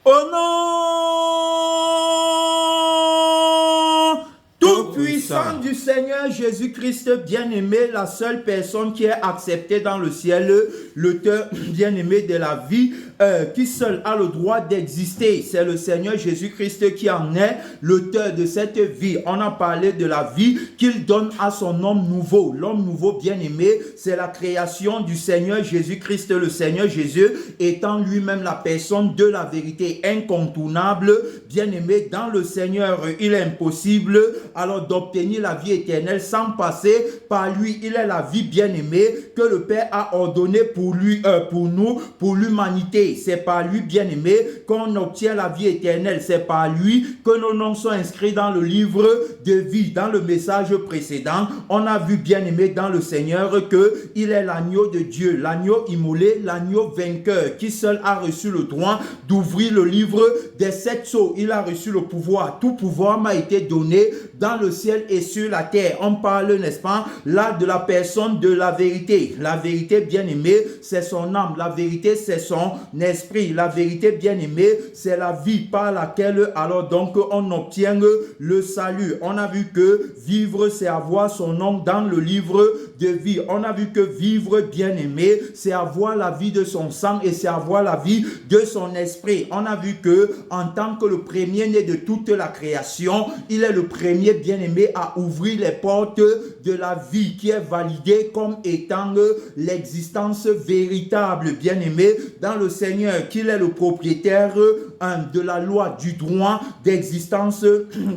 Au nom tout-puissant du Seigneur Jésus-Christ, bien-aimé, la seule personne qui est acceptée dans le ciel, l'auteur bien-aimé de la vie, qui seul a le droit d'exister, c'est le Seigneur Jésus-Christ qui en est l'auteur de cette vie. On a parlé de la vie qu'il donne à son homme nouveau. L'homme nouveau, bien-aimé, c'est la création du Seigneur Jésus-Christ. Le Seigneur Jésus étant lui-même la personne de la vérité incontournable, bien-aimé, dans le Seigneur, il est impossible alors d'obtenir la vie éternelle sans passer par lui. Il est la vie, bien-aimée, que le Père a ordonnée pour lui, pour nous, pour l'humanité. C'est par lui, bien-aimé, qu'on obtient la vie éternelle. C'est par lui que nos noms sont inscrits dans le livre de vie. Dans le message précédent, on a vu, bien-aimé, dans le Seigneur que il est l'agneau de Dieu, l'agneau immolé, l'agneau vainqueur, qui seul a reçu le droit d'ouvrir le livre des 7 sceaux. Il a reçu le pouvoir. Tout pouvoir m'a été donné dans le ciel et sur la terre. On parle, n'est-ce pas, là de la personne de la vérité. La vérité, bien-aimée, c'est son âme. La vérité, c'est son esprit. La vérité, bien-aimée, c'est la vie par laquelle alors donc on obtient le salut. On a vu que vivre, c'est avoir son nom dans le livre de vie. On a vu que vivre, bien-aimé, c'est avoir la vie de son sang et c'est avoir la vie de son esprit. On a vu que en tant que le premier-né de toute la création, il est le premier, bien-aimé, à ouvrir les portes de la vie qui est validée comme étant l'existence véritable, bien-aimé, dans le Seigneur, qu'il est le propriétaire de la loi, du droit d'existence,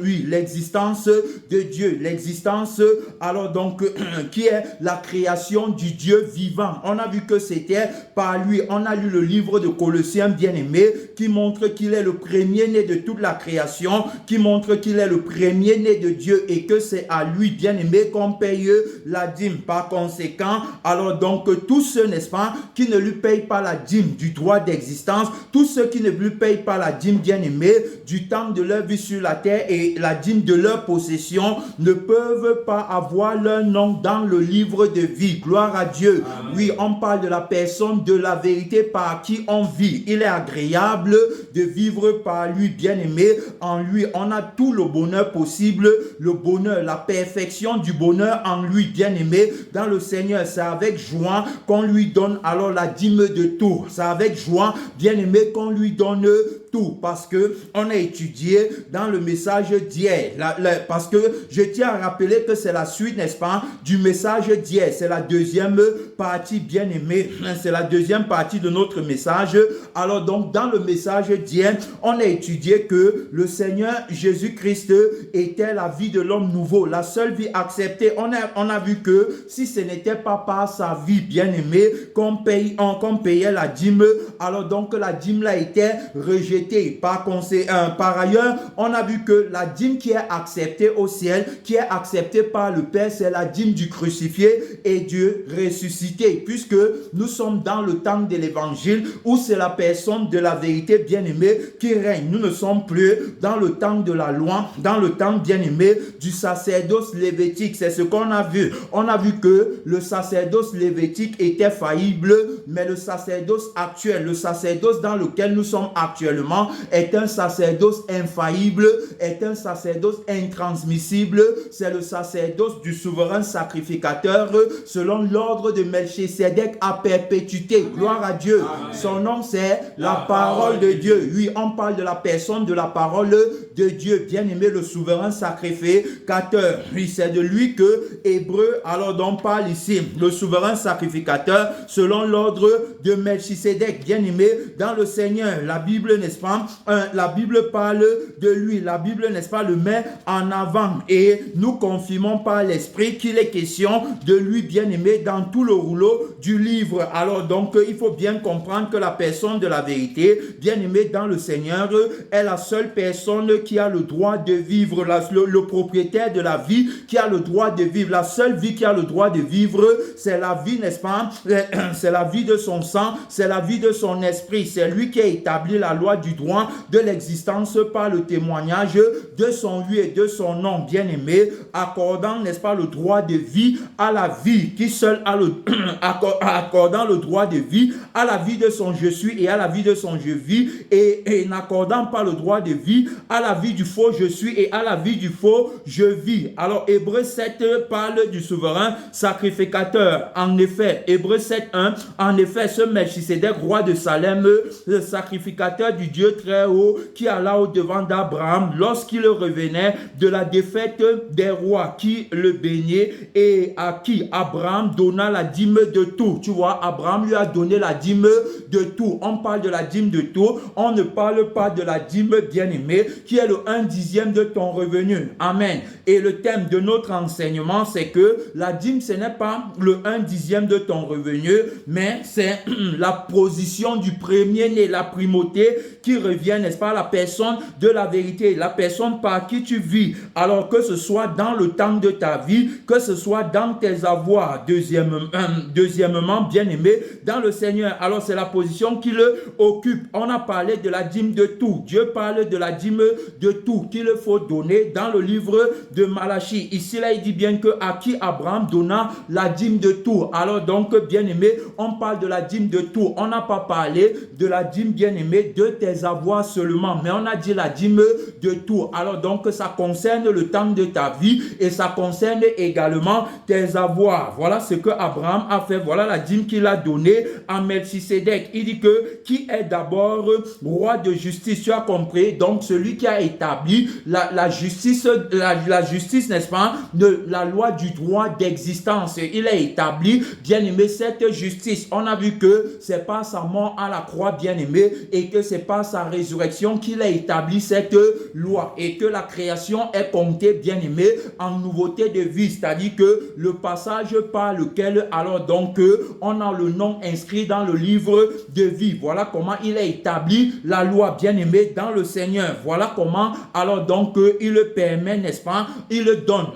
oui, l'existence de Dieu, l'existence, alors donc, qui est la création du Dieu vivant. On a vu que c'était par lui. On a lu le livre de Colossiens, bien-aimé, qui montre qu'il est le premier-né de toute la création, qui montre qu'il est le premier-né de Dieu et que c'est à lui, bien-aimé, qu'on paye la dîme. Par conséquent, alors donc, tous ceux, n'est-ce pas, qui ne lui payent pas la dîme du droit d'existence, tous ceux qui ne lui payent pas la dîme, bien-aimé, du temps de leur vie sur la terre et la dîme de leur possession, ne peuvent pas avoir leur nom dans le livre de vie. Gloire à Dieu. Amen. Oui, on parle de la personne de la vérité par qui on vit. Il est agréable de vivre par lui, bien-aimé. En lui, on a tout le bonheur possible, le bonheur, la perfection du bonheur en lui, bien-aimé. Dans le Seigneur, c'est avec joie qu'on lui donne alors la dîme de tout. C'est avec joie, bien-aimé, qu'on lui donne tout, parce que on a étudié dans le message d'hier, parce que je tiens à rappeler que c'est la suite, n'est-ce pas, du message d'hier. C'est la deuxième partie, bien-aimé, c'est la deuxième partie de notre message. Alors donc, dans le message d'hier, on a étudié que le Seigneur Jésus-Christ était la vie de l'homme nouveau, la seule vie acceptée. On a vu que si ce n'était pas par sa vie, bien-aimé, qu'on payait la dîme, alors donc la dîme là était rejetée. Par ailleurs, on a vu que la dîme qui est acceptée au ciel, qui est acceptée par le Père, c'est la dîme du crucifié et du ressuscité, puisque nous sommes dans le temps de l'évangile où c'est la personne de la vérité, bien-aimée, qui règne. Nous ne sommes plus dans le temps de la loi, dans le temps, bien-aimé, du sacerdoce lévitique. C'est ce qu'on a vu. On a vu que le sacerdoce lévitique était faillible, mais le sacerdoce actuel, le sacerdoce dans lequel nous sommes actuellement, est un sacerdoce infaillible, est un sacerdoce intransmissible. C'est le sacerdoce du souverain sacrificateur selon l'ordre de Melchisédek à perpétuité. Gloire à Dieu. Amen. Son nom, c'est la parole de Dieu. Oui, on parle de la personne de la parole de Dieu. Bien-aimé, le souverain sacrificateur. Oui, c'est de lui que Hébreu, alors dont on parle ici. Le souverain sacrificateur selon l'ordre de Melchisédek. Bien-aimé, dans le Seigneur, la Bible, n'est-ce pas, la Bible parle de lui. La Bible, n'est-ce pas, le met en avant. Et nous confirmons par l'Esprit qu'il est question de lui, bien-aimé, dans tout le rouleau du livre. Alors donc, il faut bien comprendre que la personne de la vérité, bien-aimé dans le Seigneur, est la seule personne qui a le droit de vivre, le propriétaire de la vie qui a le droit de vivre. La seule vie qui a le droit de vivre, c'est la vie, n'est-ce pas, c'est la vie de son sang, c'est la vie de son esprit. C'est lui qui a établi la loi du du droit de l'existence par le témoignage de son lui et de son nom bien-aimé, accordant, n'est-ce pas, le droit de vie à la vie, qui seul a le accordant le droit de vie à la vie de son je suis et à la vie de son je vis, et n'accordant pas le droit de vie à la vie du faux je suis et à la vie du faux je vis. Alors Hébreux 7 parle du souverain sacrificateur. En effet, Hébreux 7:1, en effet, ce Melchisédek, roi de Salem, le sacrificateur du Dieu très haut, qui alla au devant d'Abraham lorsqu'il revenait de la défaite des rois qui le baignaient et à qui Abraham donna la dîme de tout. Tu vois, Abraham lui a donné la dîme de tout. On parle de la dîme de tout, on ne parle pas de la dîme bien-aimée qui est le 1/10 de ton revenu. Amen. Et le thème de notre enseignement, c'est que la dîme, ce n'est pas le 1/10 de ton revenu, mais c'est la position du premier-né, la primauté qui revient, n'est-ce pas, à la personne de la vérité, la personne par qui tu vis. Alors que ce soit dans le temps de ta vie, que ce soit dans tes avoirs. Deuxièmement, bien-aimé, dans le Seigneur. Alors c'est la position qu'il occupe. On a parlé de la dîme de tout. Dieu parle de la dîme de tout qu'il faut donner dans le livre de Malachie. Ici, là, il dit bien que à qui Abraham donna la dîme de tout. Alors donc, bien-aimé, on parle de la dîme de tout. On n'a pas parlé de la dîme, bien-aimé, de tes avoirs seulement, mais on a dit la dîme de tout. Alors donc, ça concerne le temps de ta vie et ça concerne également tes avoirs. Voilà ce que Abraham a fait. Voilà la dîme qu'il a donnée à Melchisédek. Il dit que qui est d'abord roi de justice, tu as compris? Donc celui qui a établi la justice, la justice, n'est-ce pas, de la loi du droit d'existence. Il a établi, bien-aimé, cette justice. On a vu que c'est pas sa mort à la croix, bien-aimé, et que c'est pas sa résurrection qu'il a établi cette loi, et que la création est comptée, bien-aimé, en nouveauté de vie, c'est-à-dire que le passage par lequel, alors donc, on a le nom inscrit dans le livre de vie. Voilà comment il a établi la loi, bien-aimé, dans le Seigneur. Voilà comment, alors donc, il le permet, n'est-ce pas, il le donne,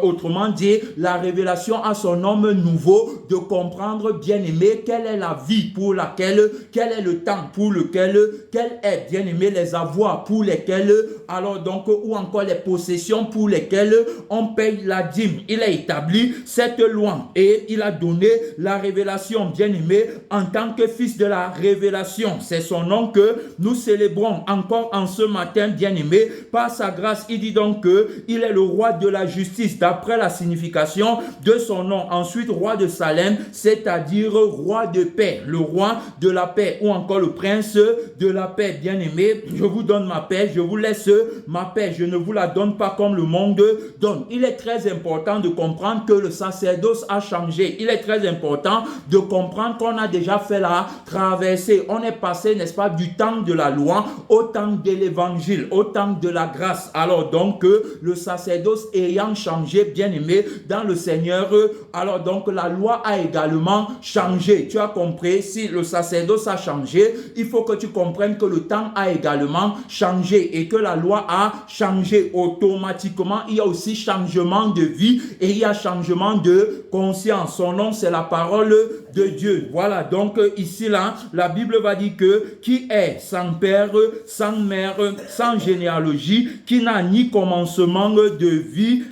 autrement dit, la révélation à son homme nouveau de comprendre, bien-aimé, quelle est la vie pour laquelle, quel est le temps pour lequel, quel est, bien-aimé, les avoirs pour lesquels, alors donc, ou encore les possessions pour lesquelles on paye la dîme. Il a établi cette loi et il a donné la révélation, bien-aimé, en tant que fils de la révélation. C'est son nom que nous célébrons encore en ce matin, bien-aimé. Par sa grâce, il dit donc qu'il est le roi de la justice, d'après la signification de son nom. Ensuite, roi de Salem, c'est-à-dire roi de paix, le roi de la paix, ou encore le prince de la paix, bien-aimé. Je vous donne ma paix, je vous laisse ma paix, je ne vous la donne pas comme le monde donne. Il est très important de comprendre que le sacerdoce a changé. Il est très important de comprendre qu'on a déjà fait la traversée. On est passé, n'est-ce pas, du temps de la loi au temps de l'évangile, au temps de la grâce. Alors donc, le sacerdoce ayant changé, bien-aimé, dans le Seigneur, alors donc la loi a également changé. Tu as compris? Si le sacerdoce a changé, il faut que tu comprennes que le temps a également changé et que la loi a changé automatiquement. Il y a aussi changement de vie et il y a changement de conscience. Son nom, c'est la parole de Dieu. Voilà, donc ici, là, la Bible va dire que qui est sans père, sans mère, sans généalogie, qui n'a ni commencement de vie,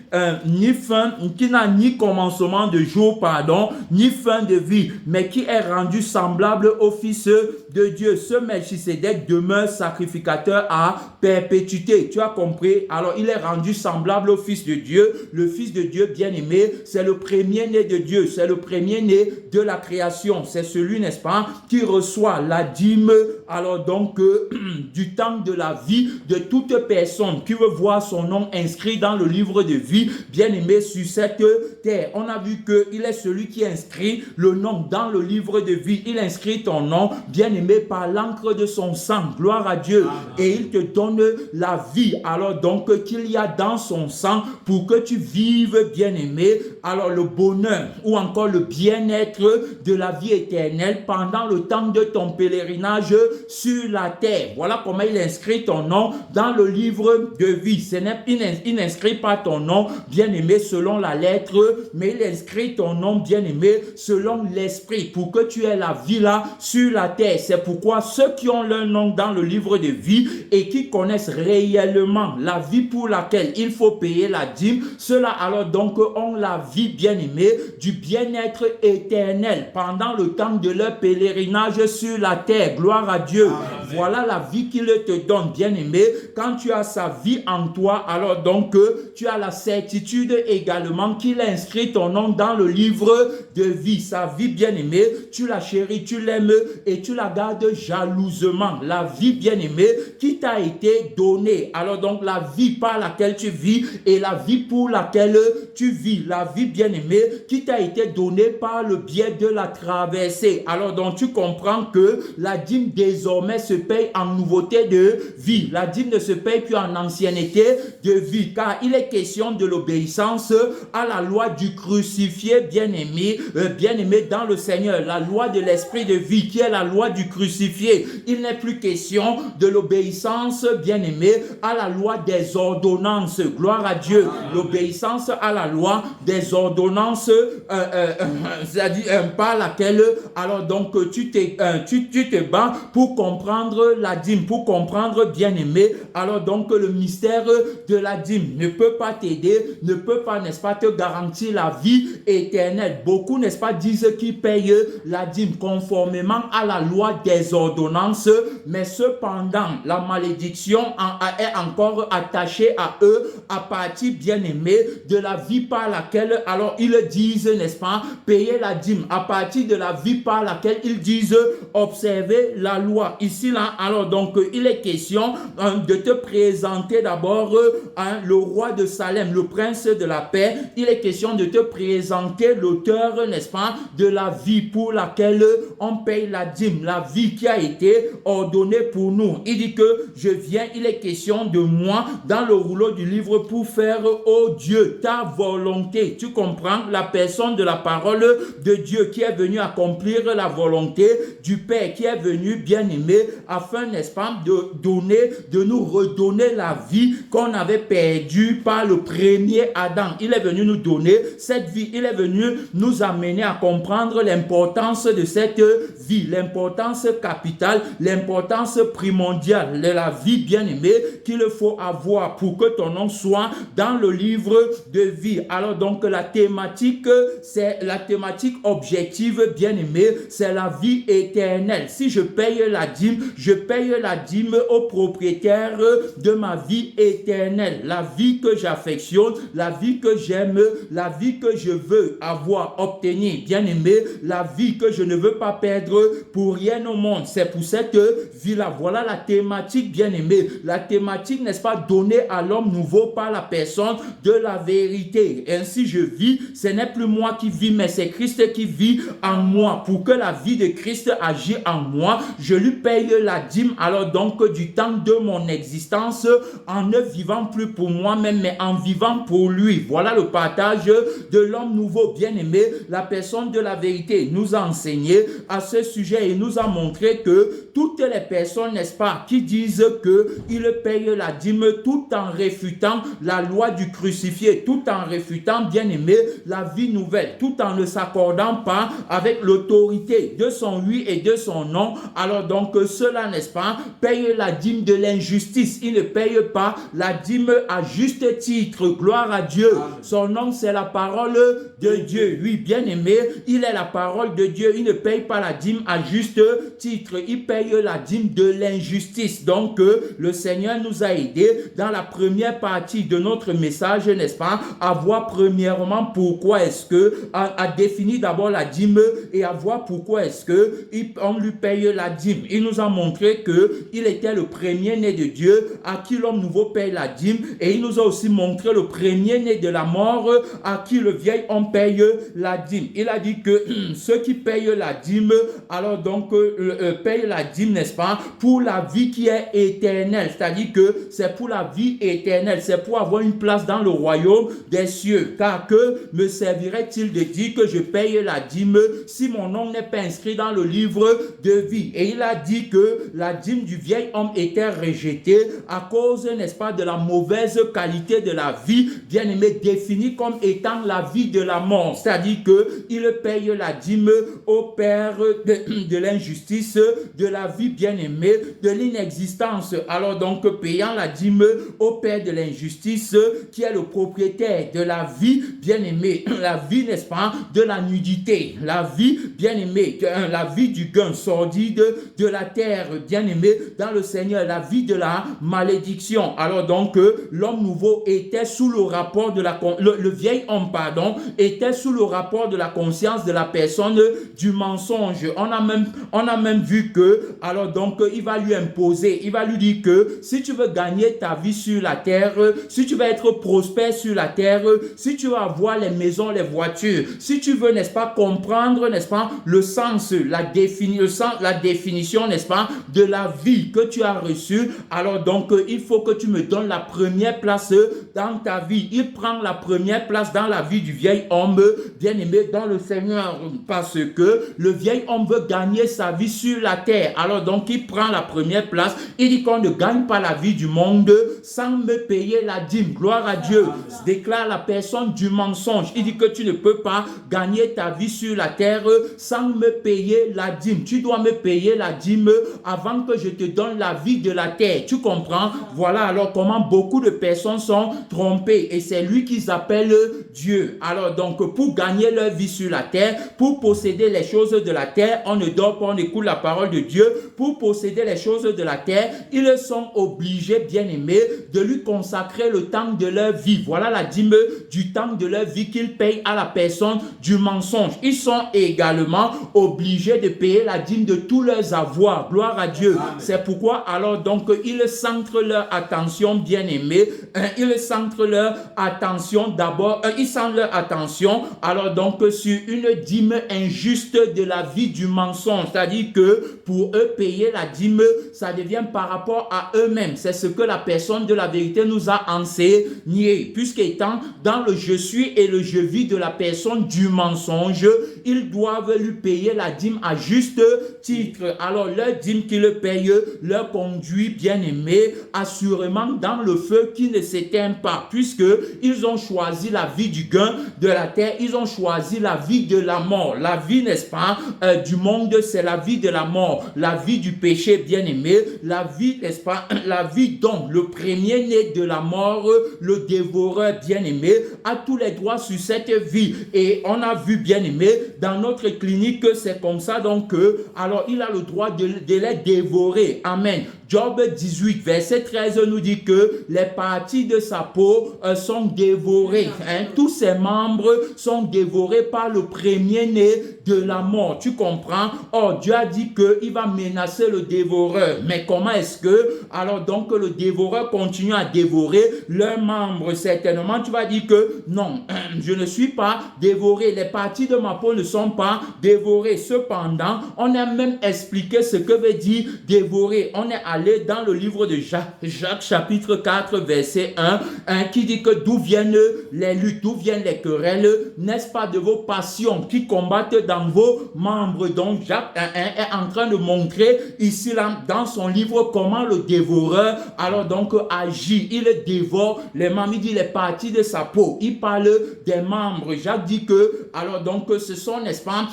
ni fin, qui n'a ni commencement de jour, pardon, ni fin de vie, mais qui est rendu semblable au Fils de Dieu. Ce Melchisédek demeure sacrificateur à perpétuité. Tu as compris? Alors, il est rendu semblable au Fils de Dieu. Le Fils de Dieu, bien-aimé, c'est le premier-né de Dieu. C'est le premier-né de la création. C'est celui, n'est-ce pas, qui reçoit la dîme, alors donc, du temps de la vie de toute personne qui veut voir son nom inscrit dans le livre de vie, bien-aimé, sur cette terre. On a vu qu'il est celui qui inscrit le nom dans le livre de vie. Il inscrit ton nom, bien-aimé, par l'encre de son sang. Gloire à Dieu. Amen. Et il te donne la vie, alors donc, qu'il y a dans son sang pour que tu vives, bien-aimé, alors le bonheur ou encore le bien-être de la vie éternelle pendant le temps de ton pèlerinage sur la terre. Voilà comment il inscrit ton nom dans le livre de vie. Il n'inscrit pas ton nom bien-aimé, selon la lettre, mais il inscrit ton nom, bien-aimé, selon l'esprit, pour que tu aies la vie là sur la terre. C'est pourquoi ceux qui ont leur nom dans le livre de vie et qui connaissent réellement la vie pour laquelle il faut payer la dîme, ceux-là alors donc ont la vie, bien-aimée, du bien-être éternel pendant le temps de leur pèlerinage sur la terre. Gloire à Dieu. Amen. Voilà la vie qu'il te donne, bien-aimé. Quand tu as sa vie en toi, alors donc tu as la certitude également qu'il a inscrit ton nom dans le livre de vie. Sa vie, bien-aimée, tu la chéris, tu l'aimes et tu la gardes jalousement. La vie, bien-aimée, qui t'a été donnée. Alors donc la vie par laquelle tu vis et la vie pour laquelle tu vis. La vie, bien-aimée, qui t'a été donnée par le biais de la traversée. Alors donc tu comprends que la dîme désormais se paye en nouveauté de vie. La dîme ne se paye plus en ancienneté de vie, car il est question de l'obéissance à la loi du crucifié, bien-aimé, dans le Seigneur, la loi de l'esprit de vie qui est la loi du crucifié. Il n'est plus question de l'obéissance, bien-aimé, à la loi des ordonnances. Gloire à Dieu. L'obéissance à la loi des ordonnances, c'est-à-dire par laquelle alors donc tu te bats pour comprendre la dîme, pour comprendre, bien-aimé, alors donc le mystère de la dîme ne peut pas t'aider, ne peut pas, n'est-ce pas, te garantir la vie éternelle. Beaucoup, n'est-ce pas, disent qu'ils payent la dîme conformément à la loi des ordonnances, mais cependant la malédiction est encore attachée à eux à partir, bien-aimé, de la vie par laquelle alors ils disent, n'est-ce pas, payer la dîme, à partir de la vie par laquelle ils disent observer la loi. Ici là, alors donc il est question de te présenter d'abord le roi de Salem, le prince de la paix. Il est question de te présenter l'auteur, n'est-ce pas, de la vie pour laquelle on paye la dîme, la vie qui a été ordonnée pour nous. Il dit que je viens, il est question de moi dans le rouleau du livre pour faire, oh Dieu, ta volonté. Tu comprends? La personne de la parole de Dieu qui est venue accomplir la volonté du Père, qui est venu, bien-aimé, afin, n'est-ce pas, de nous redonner la vie qu'on avait perdue par le premier Adam. Il est venu nous donner cette vie. Il est venu nous amener à comprendre l'importance de cette vie, l'importance capitale, l'importance primordiale de la vie, bien-aimée, qu'il faut avoir pour que ton nom soit dans le livre de vie. Alors donc la thématique, c'est la thématique objective, bien-aimée, c'est la vie éternelle. Si je paye la dîme, je paye la dîme au propriétaire de ma vie éternelle, la vie que j'affectionne, la vie que j'aime, la vie que je veux avoir, obtenir, bien-aimé, la vie que je ne veux pas perdre pour rien au monde. C'est pour cette vie-là. Voilà la thématique, bien-aimé. La thématique, n'est-ce pas, donnée à l'homme nouveau par la personne de la vérité. Ainsi je vis, ce n'est plus moi qui vis, mais c'est Christ qui vit en moi. Pour que la vie de Christ agisse en moi, je lui paye la dîme, alors donc du temps de mon existence, en ne vivant plus pour moi-même, mais en vivant pour lui. Voilà le partage de l'homme nouveau, bien-aimé. La personne de la vérité nous a enseigné à ce sujet et nous a montré que toutes les personnes, n'est-ce pas, qui disent qu'ils payent la dîme tout en réfutant la loi du crucifié, tout en réfutant, bien-aimé, la vie nouvelle, tout en ne s'accordant pas avec l'autorité de son oui et de son non, alors donc cela, n'est-ce pas, paye la dîme de l'injustice. Il ne paye pas la dîme à juste titre. Gloire à Dieu. Amen. Son nom, c'est la parole de Dieu. Oui, bien-aimé, il est la parole de Dieu. Il ne paye pas la dîme à juste titre. Il paye la dîme de l'injustice. Donc, le Seigneur nous a aidés dans la première partie de notre message, n'est-ce pas, à voir premièrement pourquoi est-ce que, à définir d'abord la dîme et à voir pourquoi est-ce que on lui paye la dîme. Il nous a montré que il était le premier-né de Dieu à qui l'homme nouveau paye la dîme, et il nous a aussi montré le premier-né de la mort à qui le vieil homme paye la dîme. Il a dit que ceux qui payent la dîme alors donc, paye la dîme, n'est-ce pas, pour la vie qui est éternelle. C'est-à-dire que c'est pour la vie éternelle. C'est pour avoir une place dans le royaume des cieux. Car que me servirait-il de dire que je paye la dîme si mon nom n'est pas inscrit dans le livre de vie? Et il a dit que la dîme du vieil homme était rejetée à cause, n'est-ce pas, de la mauvaise qualité de la vie, bien aimé, définie comme étant la vie de la mort. C'est-à-dire qu'il paye la dîme au père de l'injustice, de la vie bien aimée, de l'inexistence. Alors donc, payant la dîme au père de l'injustice, qui est le propriétaire de la vie bien aimée, la vie, n'est-ce pas, de la nudité, la vie bien aimée, la vie du gain sordide de la terre bien aimée dans le Seigneur, la vie de la malédiction. Alors donc, l'homme nouveau était sous le rapport de le vieil homme, pardon, était sous le rapport de la conscience de la personne du mensonge. On a même vu que, alors donc, il va lui imposer, il va lui dire que si tu veux gagner ta vie sur la terre, si tu veux être prospère sur la terre, si tu veux avoir les maisons, les voitures, si tu veux, n'est-ce pas, comprendre, n'est-ce pas, le sens, la définition, n'est-ce pas, de la vie que tu as reçue, alors donc, il faut que tu me donnes la première place dans ta vie. Il prend la première place dans la vie du vieil homme, bien aimé dans le Seigneur, parce que le vieil homme veut gagner sa vie sur la terre. Alors donc, il prend la première place. Il dit qu'on ne gagne pas la vie du monde sans me payer la dîme. Gloire à Dieu. Déclare la personne du mensonge. Il dit que tu ne peux pas gagner ta vie sur la terre sans me payer la dîme. Tu dois me payer la dîme avant que je te donne la vie de la terre. Tu comprends? Voilà alors comment beaucoup de personnes sont trompées. Et c'est lui qu'ils appellent Dieu. Alors donc, pour gagner leur vie sur la terre, pour posséder les choses de la terre, on ne dort pas, on écoute la parole de Dieu. Pour posséder les choses de la terre, ils sont obligés, bien aimés, de lui consacrer le temps de leur vie. Voilà la dîme du temps de leur vie qu'ils payent à la personne du mensonge. Ils sont également obligés de payer la dîme de tous leurs avoirs. Gloire à Dieu. C'est pourquoi alors donc ils centrent leur attention, bien aimés, ils centrent leur attention d'abord, ils centrent leur attention alors donc sur une dîme injuste de la vie du mensonge. C'est-à-dire que pour eux, payer la dîme, ça devient par rapport à eux-mêmes. C'est ce que la personne de la vérité nous a enseigné. Puisqu'étant dans le je suis et le je vis de la personne du mensonge, ils doivent lui payer la dîme à juste titre. Alors leur dîme qu'ils payent leur conduit, bien aimé, assurément dans le feu qui ne s'éteint pas, puisqu'ils ont choisi la vie du gain de la terre, ils ont choisi la vie de la mort. La vie, n'est-ce pas, du monde, c'est la vie de la mort, la vie du péché, bien aimé, la vie, n'est-ce pas, la vie donc, le premier-né de la mort, le dévoreur, bien aimé, a tous les droits sur cette vie. Et on a vu, bien aimé, dans notre clinique que c'est comme ça, donc, alors il a le droit de les dévorer. Amen. Job 18, verset 13 nous dit que les parties de sa peau sont dévorées. Tous ses membres sont dévorés par le premier-né de la mort. Tu comprends? Oh, Dieu a dit qu'il va menacer le dévoreur. Mais comment est-ce que, alors donc, le dévoreur continue à dévorer leurs membres? Certainement, tu vas dire que non, je ne suis pas dévoré. Les parties de ma peau ne sont pas dévorées. Cependant, on a même expliqué ce que veut dire dévorer. On est allé dans le livre de Jacques chapitre 4, verset 1, qui dit que d'où viennent les luttes, d'où viennent les querelles, n'est-ce pas de vos passions qui combattent dans vos membres. Donc Jacques est en train de montrer ici là dans son livre comment le dévoreur alors donc agit. Il dévore les membres, il dit les parties de sa peau. Il parle des membres. Jacques dit que alors donc ce sont, n'est-ce pas,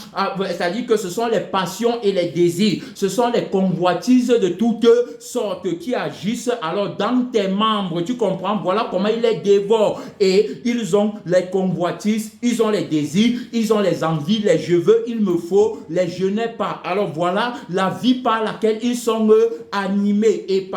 c'est-à-dire que ce sont les passions et les désirs, ce sont les convoitises de toutes sortes qui agissent alors dans tes membres. Tu comprends? Voilà comment il les dévore. Et ils ont les convoitises, ils ont les désirs, ils ont les envies, les je veux, il me faut, les je n'ai pas. Alors voilà la vie par laquelle ils sont animés. Et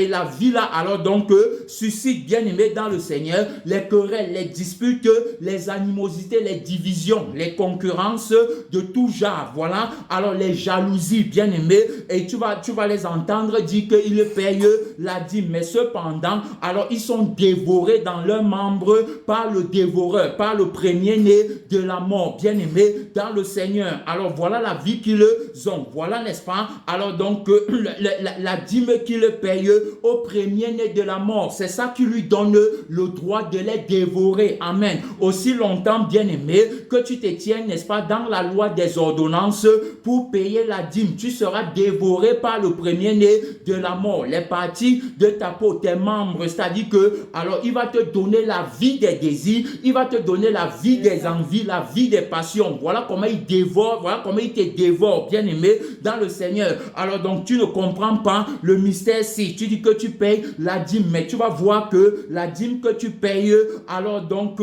la vie là alors donc suscite, bien aimé dans le Seigneur, les querelles, les disputes, les animosités, les divisions, les concurrences de tout genre. Voilà alors les jalousies, bien aimé, et tu vas les entendre entendre dire qu'ils payent la dîme. Mais cependant, alors ils sont dévorés dans leurs membres par le dévoreur, par le premier-né de la mort. Bien-aimés dans le Seigneur. Alors voilà la vie qu'ils ont. Voilà, n'est-ce pas? Alors donc, la dîme qu'ils payent au premier-né de la mort, c'est ça qui lui donne le droit de les dévorer. Amen. Aussi longtemps, bien-aimé, que tu te tiens, n'est-ce pas, dans la loi des ordonnances pour payer la dîme, tu seras dévoré par le premier-né de la mort. Les parties de ta peau, tes membres, c'est-à-dire que, alors, il va te donner la vie des désirs, il va te donner la vie des envies, la vie des passions. Voilà comment il dévore, voilà comment il te dévore, bien-aimé, dans le Seigneur. Alors, donc, tu ne comprends pas le mystère si tu dis que tu payes la dîme, mais tu vas voir que la dîme que tu payes, alors donc,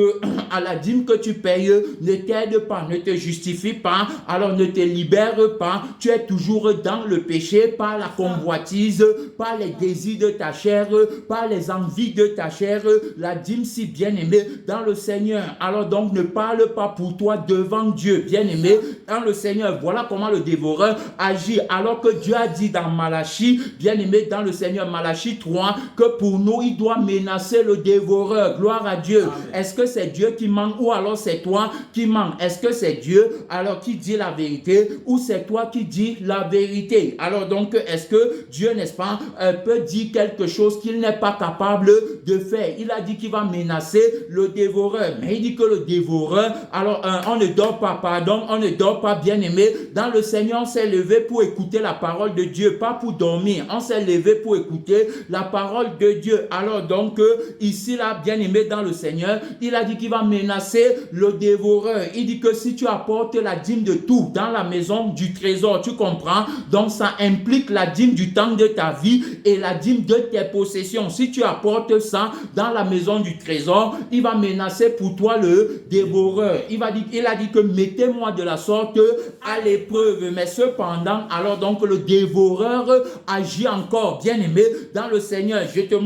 à la dîme que tu payes, ne t'aide pas, ne te justifie pas, alors ne te libère pas, tu es toujours dans le péché par la convoitise, par les désirs de ta chair, par les envies de ta chair, la dîme si bien-aimée dans le Seigneur. Alors donc ne parle pas pour toi devant Dieu, bien-aimé dans le Seigneur. Voilà comment le dévoreur agit, alors que Dieu a dit dans Malachie, bien-aimé dans le Seigneur, Malachie 3, que pour nous il doit menacer le dévoreur. Gloire à Dieu. Est-ce que c'est Dieu qui ment ou alors c'est toi qui ment? Est-ce que c'est Dieu alors qui dit la vérité ou c'est toi qui dis la vérité? Alors donc est-ce que Dieu, n'est-ce pas, peut dire quelque chose qu'il n'est pas capable de faire? Il a dit qu'il va menacer le dévoreur, mais il dit que le dévoreur, alors on ne dort pas, pardon, on ne dort pas, bien-aimé dans le Seigneur. On s'est levé pour écouter la parole de Dieu, pas pour dormir. On s'est levé pour écouter la parole de Dieu. Alors donc ici là, bien-aimé dans le Seigneur, il a dit qu'il va menacer le dévoreur. Il dit que si tu apportes la dîme de tout dans la maison du trésor, tu comprends? Donc ça implique la dîme du temps de ta vie et la dîme de tes possessions. Si tu apportes ça dans la maison du trésor, il va menacer pour toi le dévoreur. Il a dit que mettez-moi de la sorte à l'épreuve. Mais cependant, alors donc le dévoreur agit encore, bien-aimé dans le Seigneur. Je t'ai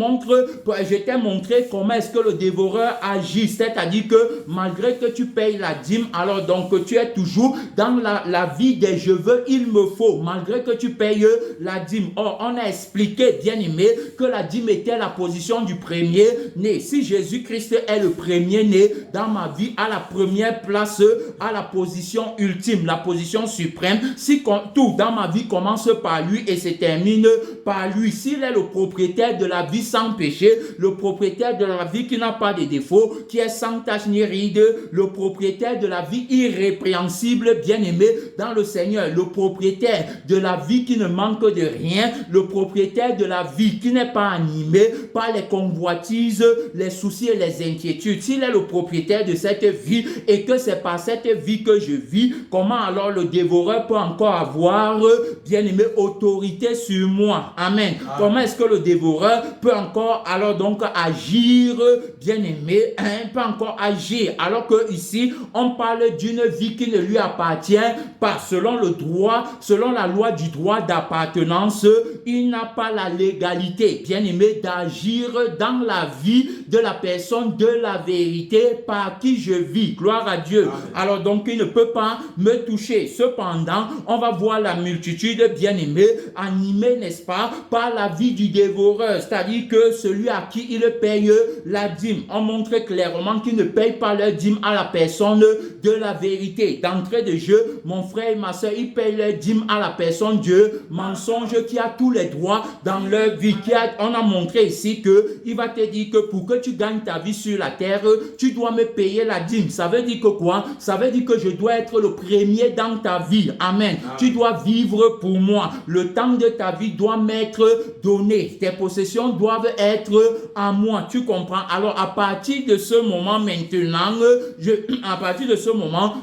montré comment est-ce que le dévoreur agit. C'est-à-dire que malgré que tu payes la dîme, alors donc tu es toujours dans la vie des je veux, il me faut, malgré que tu payes la dîme. Or, on a expliqué, bien-aimé, que la dîme était la position du premier-né. Si Jésus-Christ est le premier-né dans ma vie, à la première place, à la position ultime, la position suprême, si tout dans ma vie commence par lui et se termine par lui, s'il est le propriétaire de la vie sans péché, le propriétaire de la vie qui n'a pas de défaut, qui est sans tache ni ride, le propriétaire de la vie irrépréhensible, bien-aimé dans le Seigneur, le propriétaire de la vie qui ne manque de rien, le propriétaire de la vie qui n'est pas animé par les convoitises, les soucis et les inquiétudes. S'il est le propriétaire de cette vie et que c'est par cette vie que je vis, comment alors le dévoreur peut encore avoir, bien-aimé, autorité sur moi? Amen. Comment est-ce que le dévoreur peut encore alors donc agir, bien-aimé, peut encore agir, alors que ici on parle d'une vie qui ne lui appartient pas selon le droit, selon la loi du droit d'appartenance. Il n'a pas la légalité, bien-aimé, d'agir dans la vie de la personne de la vérité par qui je vis. Gloire à Dieu. Amen. Alors donc il ne peut pas me toucher. Cependant, on va voir la multitude, bien-aimé, animée, n'est-ce pas, par la vie du dévoreur, c'est-à-dire que celui à qui il paye la dîme. On montre clairement qu'il ne paye pas la dîme à la personne de la vérité. D'entrée de jeu, mon frère et ma soeur, ils payent leur dîme à la personne Dieu, mensonge, qui a tous les droits dans leur vie. On a montré ici que il va te dire que pour que tu gagnes ta vie sur la terre, tu dois me payer la dîme. Ça veut dire que quoi? Ça veut dire que je dois être le premier dans ta vie. Amen. Tu dois vivre pour moi. Le temps de ta vie doit m'être donné. Tes possessions doivent être à moi. Tu comprends? Alors à partir de ce moment maintenant,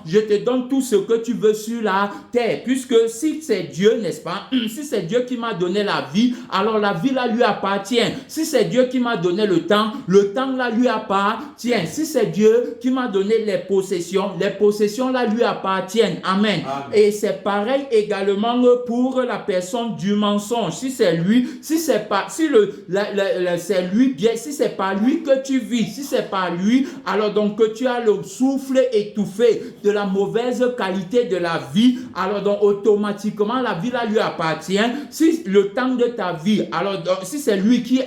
je te donne tout ce que tu veux sur la terre. Puisque si c'est Dieu, n'est-ce pas? Si c'est Dieu qui m'a donné la vie, alors la vie là lui appartient. Si c'est Dieu qui m'a donné le temps le temps là lui appartient. Si c'est Dieu qui m'a donné les possessions là lui appartiennent. Amen. Et c'est pareil également pour la personne du mensonge. Si c'est lui, si c'est pas lui que tu vis, si c'est pas lui, alors donc que tu as le souffle étouffé de la mauvaise qualité de la vie, alors donc automatiquement la vie là lui appartient. Si le temps de ta vie, alors donc, si c'est lui qui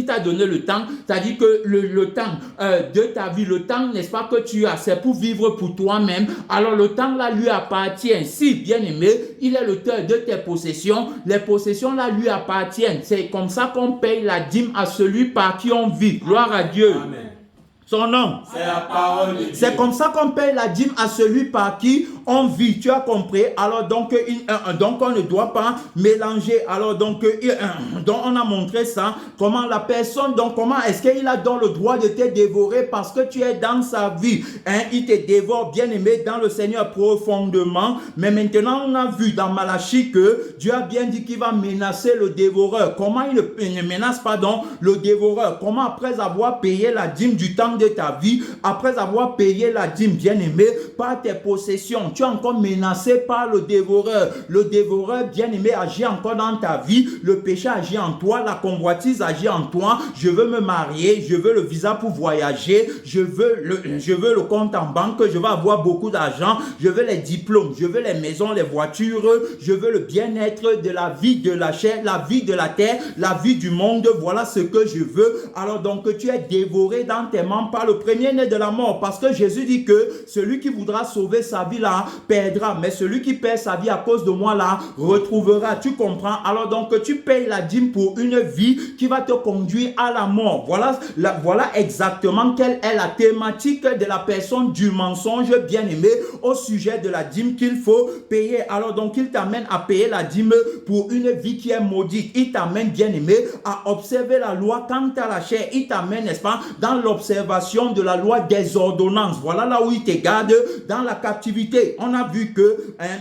t'a donné le temps, c'est-à-dire que le temps de ta vie, le temps, n'est-ce pas, que tu as, c'est pour vivre pour toi-même, alors le temps là lui appartient. Si, bien aimé, il est l'auteur de tes possessions, les possessions là lui appartiennent. C'est comme ça qu'on paye la dîme à celui par qui on vit. Gloire à Dieu. Amen. Son nom. C'est la parole de Dieu. C'est comme ça qu'on paye la dîme à celui par qui on vit. Tu as compris? Alors donc on ne doit pas mélanger. Alors donc on a montré ça. Comment la personne, donc comment est-ce qu'il a donc le droit de te dévorer parce que tu es dans sa vie. Il te dévore, bien aimé, dans le Seigneur profondément. Mais maintenant on a vu dans Malachie que Dieu a bien dit qu'il va menacer le dévoreur. Comment il ne menace pas donc le dévoreur? Comment après avoir payé la dîme du temps de ta vie, après avoir payé la dîme, bien aimé, par tes possessions, tu es encore menacé par le dévoreur. Le dévoreur, bien aimé, agit encore dans ta vie. Le péché agit en toi, la convoitise agit en toi. Je veux me marier, je veux le visa pour voyager, je veux le compte en banque, je veux avoir beaucoup d'argent, je veux les diplômes, je veux les maisons, les voitures, je veux le bien-être de la vie de la chair, la vie de la terre, la vie du monde. Voilà ce que je veux. Alors donc tu es dévoré dans tes membres par le premier-né de la mort, parce que Jésus dit que celui qui voudra sauver sa vie là perdra, mais celui qui perd sa vie à cause de moi là retrouvera. Tu comprends? Alors donc tu payes la dîme pour une vie qui va te conduire à la mort. Voilà exactement quelle est la thématique de la personne du mensonge, bien aimé, au sujet de la dîme qu'il faut payer. Alors donc il t'amène à payer la dîme pour une vie qui est maudite. Il t'amène, bien aimé, à observer la loi quant à la chair. Il t'amène, n'est-ce pas, dans l'observation de la loi des ordonnances. Voilà là où il te garde dans la captivité. On a vu que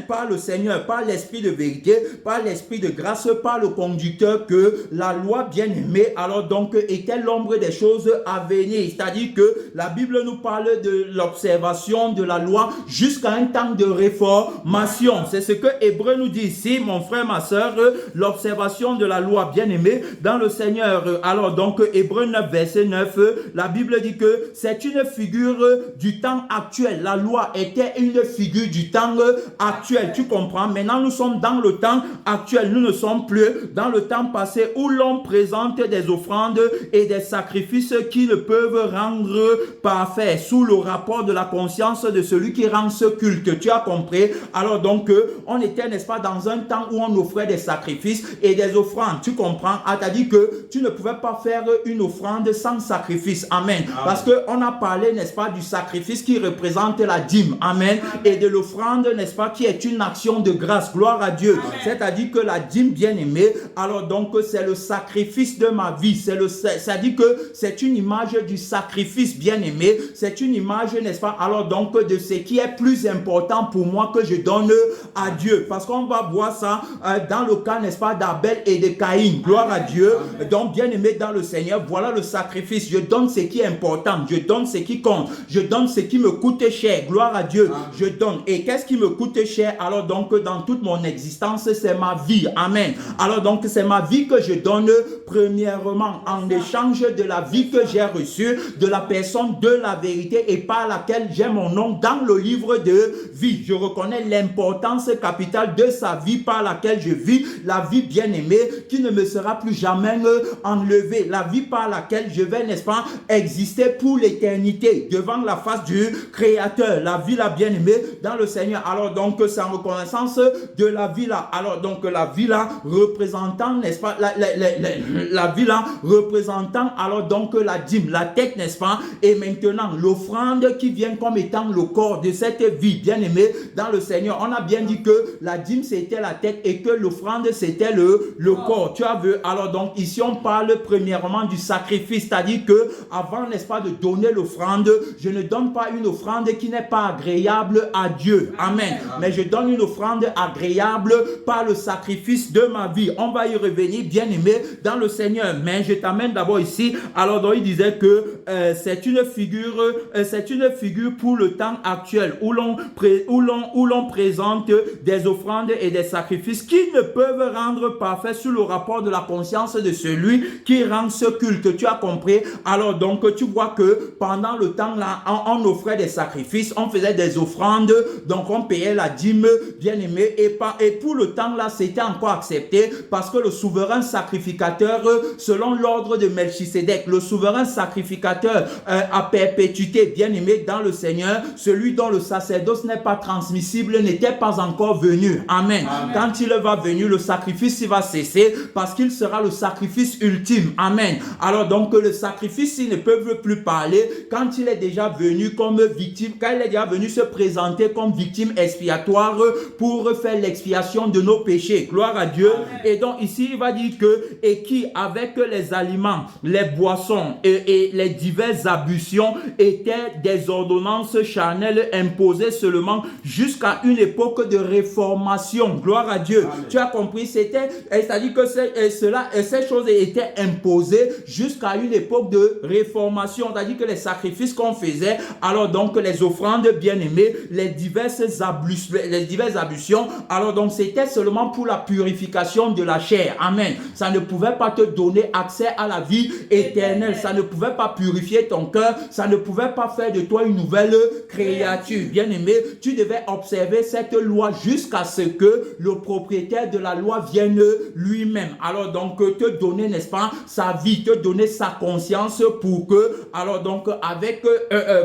par le Seigneur, par l'esprit de vérité, par l'esprit de grâce, par le conducteur, que la loi bien aimée, alors donc était l'ombre des choses à venir. C'est-à-dire que la Bible nous parle de l'observation de la loi jusqu'à un temps de réformation. C'est ce que Hébreu nous dit ici, mon frère, ma soeur, l'observation de la loi bien aimée dans le Seigneur. Alors donc Hébreu 9 verset 9, la Bible dit que c'est une figure du temps actuel. La loi était une figure du temps actuel. Tu comprends? Maintenant, nous sommes dans le temps actuel. Nous ne sommes plus dans le temps passé où l'on présente des offrandes et des sacrifices qui ne peuvent rendre parfait sous le rapport de la conscience de celui qui rend ce culte. Tu as compris? Alors donc, on était, n'est-ce pas, dans un temps où on offrait des sacrifices et des offrandes. Tu comprends? C'est-à-dire que tu ne pouvais pas faire une offrande sans sacrifice. Amen. Parce qu'on a parlé, n'est-ce pas, du sacrifice qui représente la dîme. Amen. Et de l'offrande, n'est-ce pas, qui est une action de grâce. Gloire à Dieu. C'est-à-dire que la dîme, bien aimée, alors donc c'est le sacrifice de ma vie. C'est-à-dire que c'est une image du sacrifice, bien aimé. C'est une image, n'est-ce pas, alors donc de ce qui est plus important pour moi que je donne à Dieu. Parce qu'on va voir ça dans le cas, n'est-ce pas, d'Abel et de Caïn. Gloire à Dieu. Donc, bien aimé dans le Seigneur, voilà le sacrifice. Je donne ce qui est important. Je donne ce qui compte. Je donne ce qui me coûte cher. Gloire à Dieu. Je donne. Et qu'est-ce qui me coûte cher? Alors donc, dans toute mon existence, c'est ma vie. Amen. Alors donc, c'est ma vie que je donne premièrement en échange de la vie que j'ai reçue, de la personne de la vérité et par laquelle j'ai mon nom dans le livre de vie. Je reconnais l'importance capitale de sa vie par laquelle je vis, la vie bien-aimée qui ne me sera plus jamais enlevée, la vie par laquelle je vais, n'est-ce pas, exister pour l'éternité devant la face du Créateur, la vie la bien-aimée dans le Seigneur. Alors donc, c'est en reconnaissance de la vie là. Alors donc, la vie là représentant, n'est-ce pas, la vie là représentant alors donc la dîme, la tête, n'est-ce pas, et maintenant l'offrande qui vient comme étant le corps de cette vie bien-aimée dans le Seigneur. On a bien dit que la dîme c'était la tête et que l'offrande c'était le corps. Tu as vu? Alors donc ici on parle premièrement du sacrifice, c'est-à-dire que avant, n'est-ce pas, pas, de donner l'offrande, je ne donne pas une offrande qui n'est pas agréable à Dieu. Amen. Mais je donne une offrande agréable par le sacrifice de ma vie. On va y revenir, bien aimé, dans le Seigneur. Mais je t'amène d'abord ici. Alors, donc, il disait que c'est une figure pour le temps actuel où l'on présente des offrandes et des sacrifices qui ne peuvent rendre parfait sous le rapport de la conscience de celui qui rend ce culte. Tu as compris? Alors, donc, tu vois que pendant le temps là, on offrait des sacrifices, on faisait des offrandes, donc on payait la dîme, bien aimé, et pour le temps là, c'était encore accepté parce que le souverain sacrificateur, selon l'ordre de Melchisédek, le souverain sacrificateur à perpétuité, bien aimé dans le Seigneur, celui dont le sacerdoce n'est pas transmissible, n'était pas encore venu. Amen. Amen. Quand il va venir, le sacrifice il va cesser parce qu'il sera le sacrifice ultime. Amen. Alors donc le sacrifice, il ne peut plus parler quand il est déjà venu comme victime, quand il est déjà venu se présenter comme victime expiatoire pour faire l'expiation de nos péchés. Gloire à Dieu. Amen. Et donc ici, il va dire que, et qui avec les aliments, les boissons et les diverses ablutions étaient des ordonnances charnelles imposées seulement jusqu'à une époque de réformation. Gloire à Dieu. Amen. Tu as compris, c'est-à-dire que ces choses étaient imposées jusqu'à une époque de réformation. C'est-à-dire que les sacrifices qu'on faisait, alors donc les offrandes bien-aimées, les diverses ablutions, alors donc c'était seulement pour la purification de la chair. Amen. Ça ne pouvait pas te donner accès à la vie éternelle. Ça ne pouvait pas purifier ton cœur. Ça ne pouvait pas faire de toi une nouvelle créature. Bien-aimé, tu devais observer cette loi jusqu'à ce que le propriétaire de la loi vienne lui-même. Alors donc te donner, n'est-ce pas, sa vie, te donner sa conscience pour que, alors donc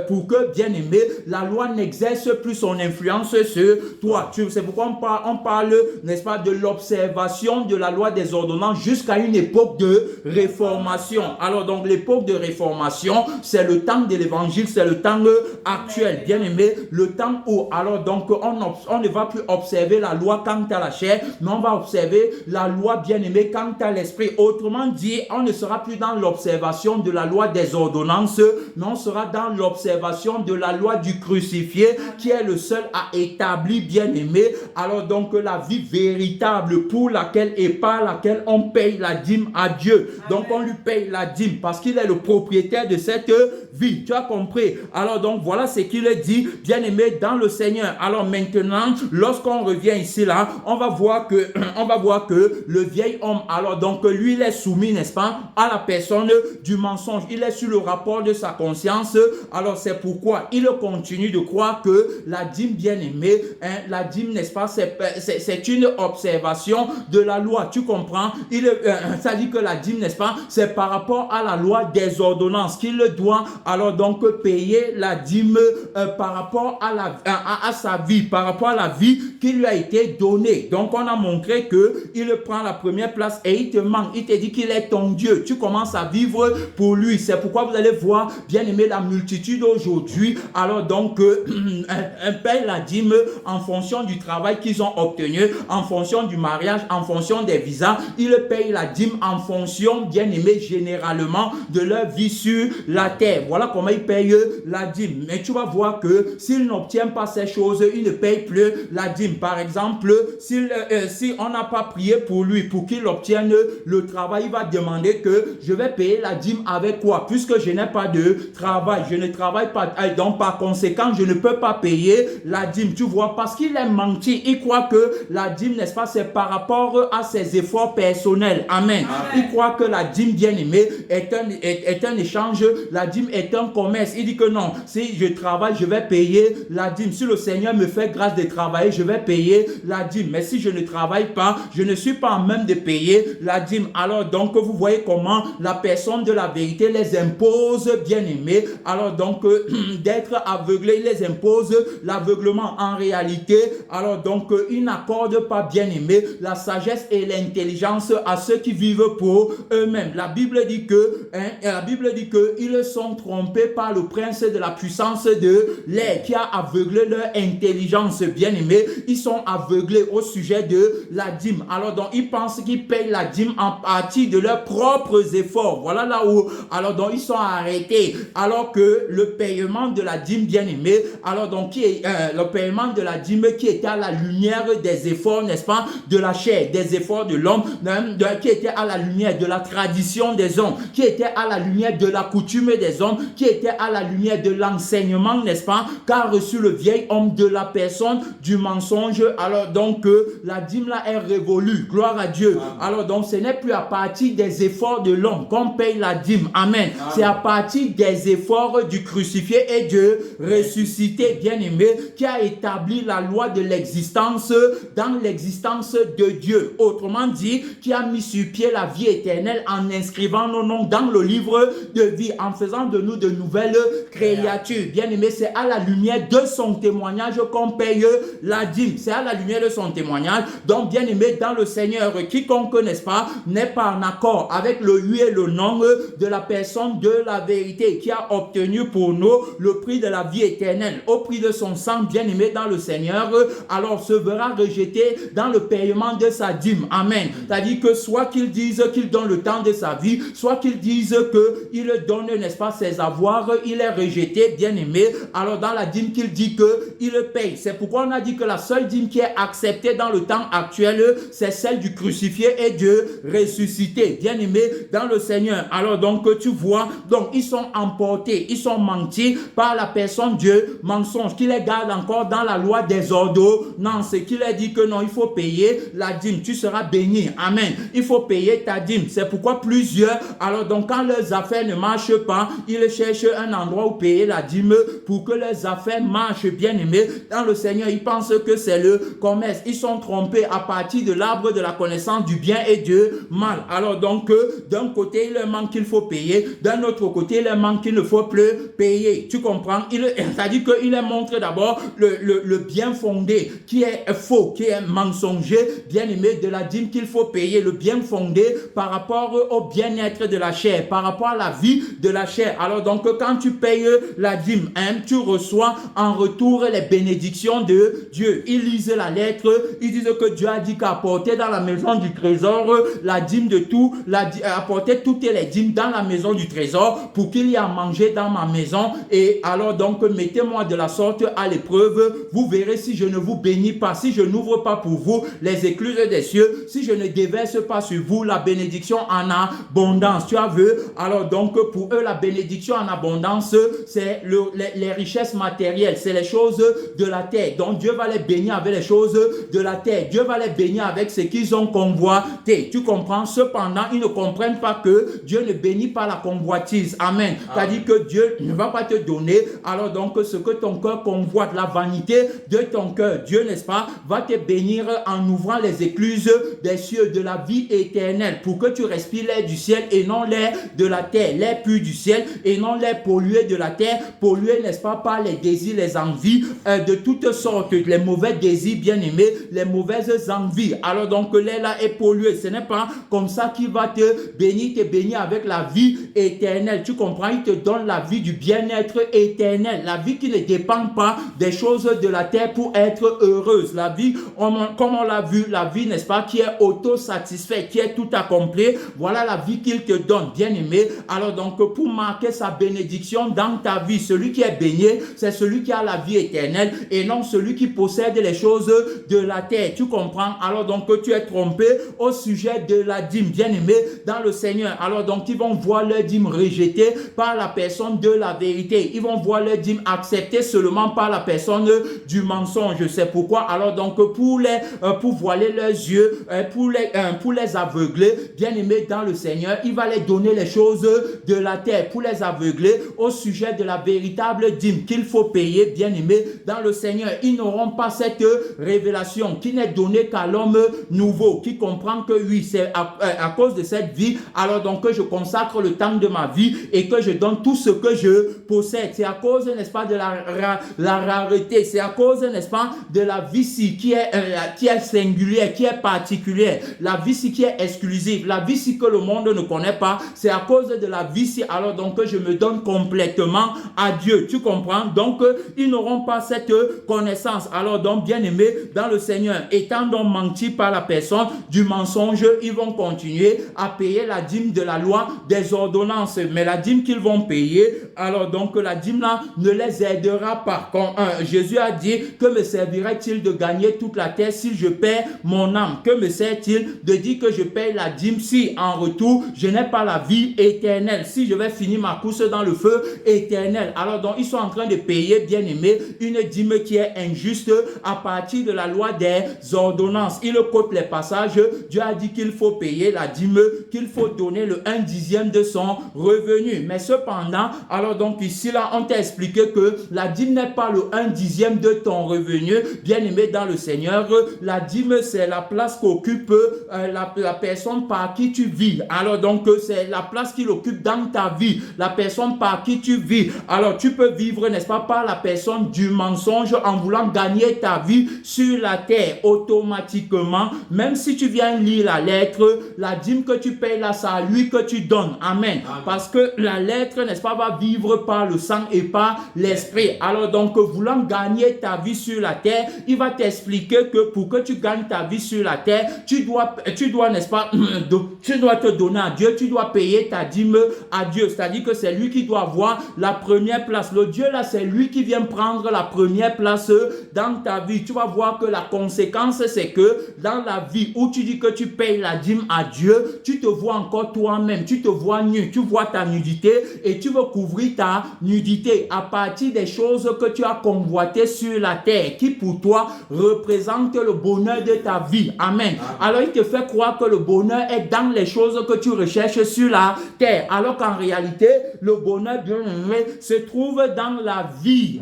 pour que, bien-aimé, la loi n'exerce plus son influence sur toi. C'est pourquoi on parle, n'est-ce pas, de l'observation de la loi des ordonnances jusqu'à une époque de réformation. Alors donc l'époque de réformation, c'est le temps de l'évangile, c'est le temps actuel, bien-aimé, le temps où, alors donc on ne va plus observer la loi quant à la chair, mais on va observer la loi, bien-aimé, quant à l'esprit. Autrement dit, on ne sera plus dans l'observation de la loi des ordonnances, mais on sera dans l'observation de la loi du crucifié, qui est le seul à établir, bien-aimé, alors donc la vie véritable pour laquelle et par laquelle on paye la dîme à Dieu. Donc on lui paye la dîme parce qu'il est le propriétaire de cette vie. Tu as compris? Alors donc voilà ce qu'il dit, bien-aimé dans le Seigneur. Alors maintenant, lorsqu'on revient ici là, on va voir que le vieil homme, alors donc lui il est soumis, n'est-ce pas, à la personne du mensonge. Il est sur le rapport de sa conscience. Alors c'est pourquoi il continue de croire que la dîme, bien-aimée, la dîme, n'est-ce pas, c'est une observation de la loi. Tu comprends? Ça dit que la dîme, n'est-ce pas, c'est par rapport à la loi des ordonnances qu'il doit alors donc payer la dîme par rapport à sa vie, par rapport à la vie qui lui a été donnée. Donc on a montré que il prend la première place et il te manque. Il te dit qu'il est ton Dieu. Tu commences à vivre pour lui. C'est pourquoi vous allez voir, bien aimé, la multitude aujourd'hui, alors donc paye la dîme en fonction du travail qu'ils ont obtenu, en fonction du mariage, en fonction des visas. Ils payent la dîme en fonction, bien aimé, généralement de leur vie sur la terre. Voilà comment ils payent la dîme. Mais tu vas voir que s'ils n'obtiennent pas ces choses, ils ne payent plus la dîme. Par exemple, si on n'a pas prié pour lui, pour qu'il obtienne le travail, il va demander que je vais payer la dîme avec quoi? Puisque je n'ai pas de travail, je ne travaille pas. Donc par conséquent, je ne peux pas payer la dîme. Tu vois, parce qu'il est menti. Il croit que la dîme, n'est-ce pas, c'est par rapport à ses efforts personnels. Amen. Amen. Il croit que la dîme, bien aimée, est un échange. La dîme est un commerce. Il dit que non, si je travaille, je vais payer la dîme. Si le Seigneur me fait grâce de travailler, je vais payer la dîme. Mais si je ne travaille pas, je ne suis pas en même de payer la dîme. Alors donc, vous voyez comment la personne de la vérité les impose, bien aimés. Alors donc, d'être aveuglé, il les impose l'aveuglement en réalité. Alors donc, il n'accorde pas, bien aimé, la sagesse et l'intelligence à ceux qui vivent pour eux-mêmes. La Bible dit que ils sont trompés par le prince de la puissance de l'air qui a aveuglé leur intelligence, bien aimé. Ils sont aveuglés au sujet de la dîme. Alors donc, ils pensent qu'ils payent la dîme en partie de leurs propres efforts. Voilà là où, alors donc, ils sont à arrêté, alors que le paiement de la dîme, bien-aimé, alors donc qui est le paiement de la dîme qui était à la lumière des efforts, n'est-ce pas, de la chair, des efforts de l'homme, qui était à la lumière de la tradition des hommes, qui était à la lumière de la coutume des hommes, qui était à la lumière de l'enseignement, n'est-ce pas, qu'a reçu le vieil homme de la personne du mensonge. Alors donc la dîme là est révolue, gloire à Dieu. Alors donc ce n'est plus à partir des efforts de l'homme qu'on paye la dîme, amen. C'est à partir des efforts du crucifié et de ressuscité, bien-aimé, qui a établi la loi de l'existence dans l'existence de Dieu. Autrement dit, qui a mis sur pied la vie éternelle en inscrivant nos noms dans le livre de vie, en faisant de nous de nouvelles créatures. Bien-aimé, c'est à la lumière de son témoignage qu'on paye la dîme. C'est à la lumière de son témoignage. Donc, bien-aimé, dans le Seigneur, quiconque, n'est-ce pas, n'est pas en accord avec le oui et le non de la personne de la vérité qui a obtenu pour nous le prix de la vie éternelle, au prix de son sang, bien-aimé dans le Seigneur, alors se verra rejeté dans le paiement de sa dîme. Amen. C'est-à-dire que soit qu'il dise qu'il donne le temps de sa vie, soit qu'il dise qu'il donne, n'est-ce pas, ses avoirs, il est rejeté, bien-aimé. Alors dans la dîme qu'il dit qu'il paye. C'est pourquoi on a dit que la seule dîme qui est acceptée dans le temps actuel, c'est celle du crucifié et de ressuscité, bien-aimé dans le Seigneur. Alors donc tu vois, donc ils sont emportés, ils sont mentis par la personne Dieu, mensonge qui les garde encore dans la loi des ordonnances, qui leur dit que non, il faut payer la dîme, tu seras béni, amen, il faut payer ta dîme. C'est pourquoi plusieurs, alors donc quand leurs affaires ne marchent pas, ils cherchent un endroit où payer la dîme pour que leurs affaires marchent, bien aimé dans le Seigneur. Ils pensent que c'est le commerce, ils sont trompés à partir de l'arbre de la connaissance du bien et du mal. Alors donc d'un côté il leur manque qu'il faut payer, d'un autre côté il leur manque qu'il ne faut plus payer, tu comprends. C'est-à-dire qu'il leur montre d'abord le bien fondé qui est faux, qui est mensonger, bien aimé, de la dîme qu'il faut payer, le bien fondé par rapport au bien-être de la chair, par rapport à la vie de la chair. Alors donc quand tu payes la dîme, tu reçois en retour les bénédictions de Dieu. Ils lisent la lettre, ils disent que Dieu a dit qu'apporter dans la maison du trésor la dîme de tout, apporter toutes les dîmes dans la maison du trésor pour qu'il y ait à manger dans ma maison. Et alors donc mettez-moi de la sorte à l'épreuve, vous verrez si je ne vous bénis pas, si je n'ouvre pas pour vous les écluses des cieux, si je ne déverse pas sur vous la bénédiction en abondance. Tu as vu? Alors donc pour eux la bénédiction en abondance c'est les richesses matérielles, c'est les choses de la terre. Donc Dieu va les bénir avec les choses de la terre, Dieu va les bénir avec ce qu'ils ont convoité. Tu comprends? Cependant ils ne comprennent pas que Dieu ne bénit pas la convoitise. Amen. C'est-à-dire que Dieu ne va pas te donner alors donc ce que ton cœur convoite, la vanité de ton cœur. Dieu, n'est-ce pas, va te bénir en ouvrant les écluses des cieux de la vie éternelle pour que tu respires l'air du ciel et non l'air de la terre, l'air pur du ciel et non l'air pollué de la terre, pollué, n'est-ce pas, par les désirs, les envies de toutes sortes, les mauvais désirs, bien aimés, les mauvaises envies. Alors donc l'air là est pollué. Ce n'est pas comme ça qu'il va te bénir avec la vie éternelle. Tu comprends? Il te donne la vie du bien-être éternel, la vie qui ne dépend pas des choses de la terre pour être heureuse. La vie, comme on l'a vu, la vie, n'est-ce pas, qui est autosatisfaite, qui est tout accompli. Voilà la vie qu'il te donne, bien aimé. Alors donc, pour marquer sa bénédiction dans ta vie, celui qui est béni, c'est celui qui a la vie éternelle et non celui qui possède les choses de la terre. Tu comprends? Alors donc, tu es trompé au sujet de la dîme, bien aimé, dans le Seigneur. Alors donc, ils vont voir leur dîme rejetée par la personne de la vérité. Ils vont voir leur dîme acceptée seulement par la personne du mensonge. C'est pourquoi, alors donc, pour voiler leurs yeux, pour les aveugler, bien aimé dans le Seigneur, il va les donner les choses de la terre, pour les aveugler au sujet de la véritable dîme qu'il faut payer, bien aimé dans le Seigneur. Ils n'auront pas cette révélation qui n'est donnée qu'à l'homme nouveau, qui comprend que oui, c'est à cause de cette vie, alors donc que je consacre le temps de ma vie et que je donne tout ce que je possède. C'est à cause, n'est-ce pas, de la rareté, c'est à cause, n'est-ce pas, de la vie qui est singulière, qui est particulière, la vie qui est exclusive, la vie que le monde ne connaît pas. C'est à cause de la vie alors donc que je me donne complètement à Dieu. Tu comprends? Donc ils n'auront pas cette connaissance. Alors donc, bien aimé dans le Seigneur, étant donc menti par la personne du mensonge, ils vont continuer à payer la dîme de la loi des ordonnances. Mais la dîme qu'ils vont payer, alors donc la dîme là ne les aidera pas. Quand Jésus a dit, que me servirait-il de gagner toute la terre si je perds mon âme? Que me sert-il de dire que je paye la dîme si en retour je n'ai pas la vie éternelle, si je vais finir ma course dans le feu éternel? Alors donc ils sont en train de payer, bien aimé, une dîme qui est injuste à partir de la loi des ordonnances. Il quote les passages. Dieu a dit qu'il faut payer la dîme, qu'il faut donner le 1/10 de son revenu. Mais cependant, alors donc ici là, on t'a expliqué que la dîme n'est pas le 1/10 de ton revenu, bien aimé dans le Seigneur. La dîme, c'est la place qu'occupe la personne par qui tu vis. Alors donc c'est la place qu'il occupe dans ta vie, la personne par qui tu vis. Alors tu peux vivre, n'est-ce pas, par la personne du mensonge en voulant gagner ta vie sur la terre automatiquement. Même si tu viens lire la lettre, la dîme que tu payes là, c'est à lui que tu donnes. Amen. Parce que la lettre, n'est-ce pas, va vivre par le sang et par l'esprit. Alors donc, voulant gagner ta vie sur la terre, il va t'expliquer que pour que tu gagnes ta vie sur la terre, tu dois, n'est-ce pas, tu dois te donner à Dieu, tu dois payer ta dîme à Dieu. C'est-à-dire que c'est lui qui doit avoir la première place. Le Dieu là, c'est lui qui vient prendre la première place dans ta vie. Tu vas voir que la conséquence, c'est que dans la vie où tu dis que tu payes la dîme à Dieu, tu te vois encore toi-même, tu te vois nu, tu vois ta nudité et tu veux couvrir ta nudité à partir des choses que tu as convoitées sur la terre, qui pour toi représentent le bonheur de ta vie. Amen. Alors il te fait croire que le bonheur est dans les choses que tu recherches sur la terre, alors qu'en réalité, le bonheur se trouve dans la vie,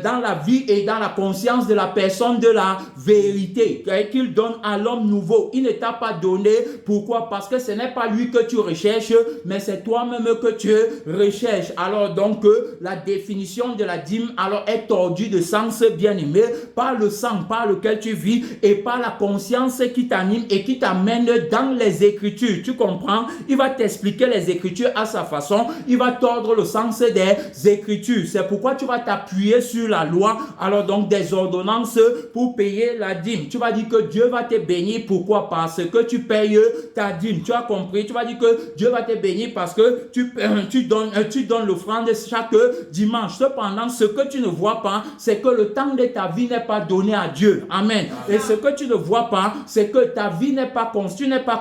dans la vie et dans la conscience de la personne de la vérité qu'il donne à l'homme nouveau. Il ne t'a pas donné. Pourquoi? Parce que ce n'est pas lui que tu recherches, mais c'est toi-même que tu recherches. Alors donc, la définition de la dîme alors est tordue de sens, bien aimé, par le sang par lequel tu vis et par la conscience qui t'anime et qui t'amène dans les Écritures. Tu comprends? Il va t'expliquer les Écritures à sa façon. Il va tordre le sens des Écritures. C'est pourquoi tu vas t'appuyer sur la loi, alors donc des ordonnances pour payer la dîme. Tu vas dire que Dieu va te bénir. Pourquoi? Parce que tu payes ta dîme. Tu as compris? Tu vas dire que Dieu va te bénir parce que tu donnes l'offrande chaque dimanche. Cependant, ce que tu ne vois pas, c'est que le temps de ta vie n'est pas donné à Dieu. Amen. Et ce que tu ne vois pas, c'est que ta vie n'est pas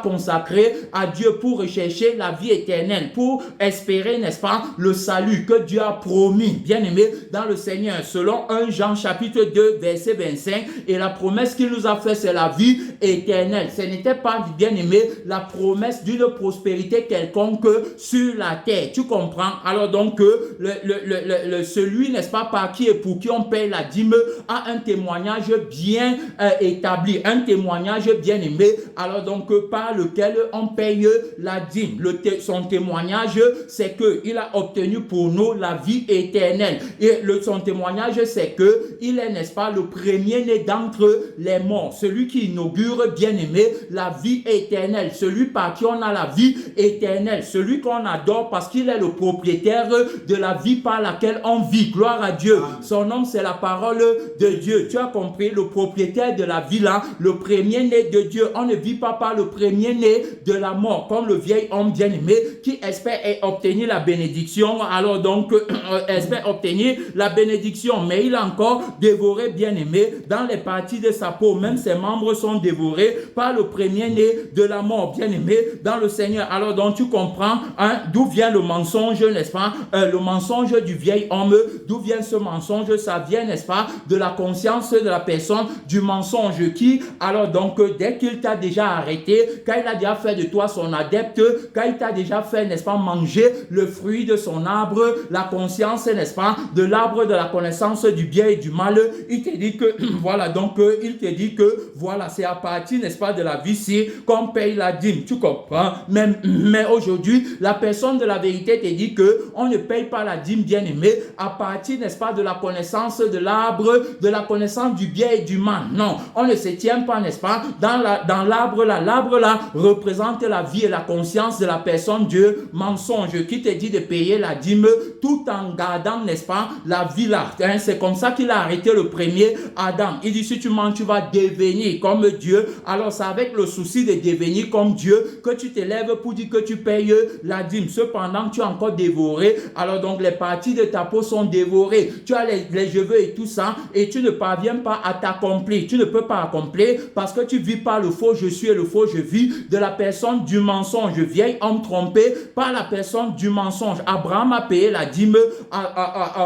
consacrée à Dieu pour rechercher la vie éternelle, pour espérer, n'est-ce pas, le salut que Dieu a promis, bien aimé, dans le Seigneur, selon 1 Jean chapitre 2, verset 25. Et la promesse qu'il nous a fait, c'est la vie éternelle. Ce n'était pas, bien aimé, la promesse d'une prospérité quelconque sur la terre. Tu comprends? Alors donc, celui, n'est-ce pas, par qui et pour qui on paye la dîme a un témoignage bien établi, un témoignage bien aimé, alors donc par lequel on paye la dîme. Son témoignage, c'est qu'il a obtenu pour nous la vie éternelle. Et son témoignage, c'est que il est, n'est-ce pas, le premier-né d'entre les morts, celui qui inaugure, bien aimé, la vie éternelle, celui par qui on a la vie éternelle, celui qu'on adore parce qu'il est le propriétaire de la vie par laquelle on vit. Gloire à Dieu. Son nom, c'est la parole de Dieu. Tu as compris? Le propriétaire de la vie là, le premier-né de Dieu. On ne vit pas par le premier-né de la mort, comme le vieil homme bien aimé qui espère obtenir la bénédiction. Alors donc, espère obtenir la bénédiction, mais il a encore dévoré, bien aimé, dans les parties de sa peau. Même ses membres sont dévorés par le premier-né de la mort, bien aimé, dans le Seigneur. Alors donc, tu comprends d'où vient le mensonge, n'est-ce pas? Le mensonge du vieil homme, d'où vient ce mensonge? Ça vient, n'est-ce pas, de la conscience de la personne du mensonge qui, alors donc, dès qu'il t'a déjà arrêté, quand il a déjà fait de toi son adepte, quand il t'a déjà fait, n'est-ce pas, manger le fruit de son arbre, la conscience, n'est-ce pas, de l'arbre de la connaissance du bien et du mal, il te dit que, voilà, donc, il te dit que, voilà, c'est à partir, n'est-ce pas, de la vie-ci qu'on paye la dîme. Tu comprends? Mais aujourd'hui, la personne de la vérité te dit que on ne paye pas la dîme, bien aimé, à partir, n'est-ce pas, de la connaissance de l'arbre, de la connaissance du bien et du mal. Non, on ne se tient pas, n'est-ce pas, dans l'arbre là. L'arbre là représente la vie et la conscience de la personne Dieu mensonge qui te dit de payer la dîme tout en gardant, n'est-ce pas, la vie là. C'est comme ça qu'il a arrêté le premier Adam. Il dit, si tu mens, tu vas devenir comme Dieu. Alors c'est avec le souci de devenir comme Dieu que tu te lèves pour dire que tu payes la dîme. Cependant, tu as encore dévoré. Alors donc, les parties de ta peau sont dévorées. Tu as les cheveux et tout ça et tu ne parviens pas à t'accomplir. Tu ne peux pas accomplir parce que tu vis par le faux je suis et le faux je vis de la personne du mensonge. Vieil homme trompé par la personne du mensonge. Abraham a payé la dîme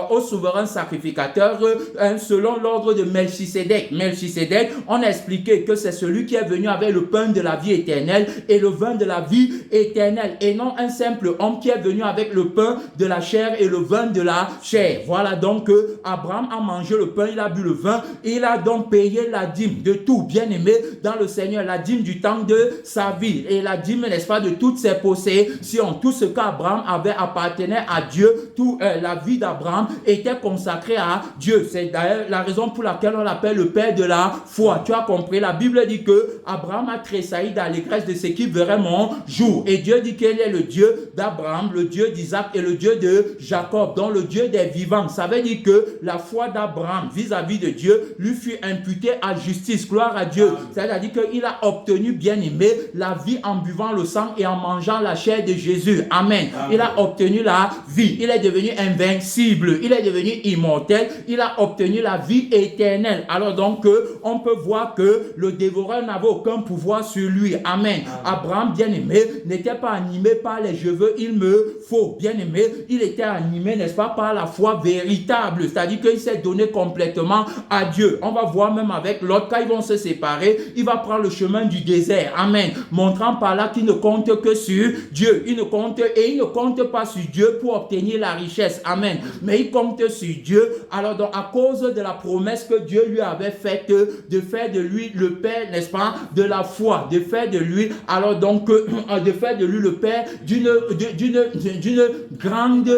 au souverain sacrificateur selon l'ordre de Melchisédek. Melchisédek, on a expliqué que c'est celui qui est venu avec le pain de la vie éternelle et le vin de la vie éternelle et non un simple homme qui est venu avec le pain de la chair et le vin de la chair. Voilà donc Abraham a mangé le pain, il a bu le vin, il a donc payé la dîme de tout, bien aimé dans le Seigneur, la dîme du temps de sa vie et la dîme, n'est-ce pas, de toutes ses possessions. Tout ce qu'Abraham avait appartenait à Dieu, toute la vie d'Abraham était consacrée à Dieu. C'est d'ailleurs la raison pour laquelle on l'appelle le père de la foi. Tu as compris, la Bible dit que Abraham a tressailli d'allégresse de ce qui verrait mon jour. Et Dieu dit qu'il est le Dieu d'Abraham, le Dieu d'Isaac et le Dieu de Jacob, donc le Dieu des vivants. Ça veut dire que la foi d'Abraham vis-à-vis de Dieu lui fut imputée à justice. Gloire à Dieu. C'est-à-dire qu'il a obtenu, bien aimé, la vie en buvant le sang et en mangeant la chair de Jésus. Amen. Il a obtenu la vie. Il est devenu invincible. Il est devenu immortel. Il a obtenu la vie éternelle. Alors donc, on peut voir que le dévoreur n'avait aucun pouvoir sur lui. Amen. Abraham, bien aimé, n'était pas animé par les cheveux. Il me faut, bien aimé, il était animé, n'est-ce pas, par la foi véritable. C'est-à-dire qu'il s'est donné complètement à Dieu. On va voir même avec l'autre, quand ils vont se séparer, il va prendre le chemin du désert. Amen. Montrant par là qu'il ne compte que sur Dieu. Il ne compte pas sur Dieu pour obtenir la richesse. Amen. Mais il compte sur Dieu. Alors donc, à cause de la promesse que Dieu lui avait faite de faire de lui le Père, n'est-ce pas, de la foi, de faire de lui, alors donc, de faire de lui le Père d'une grande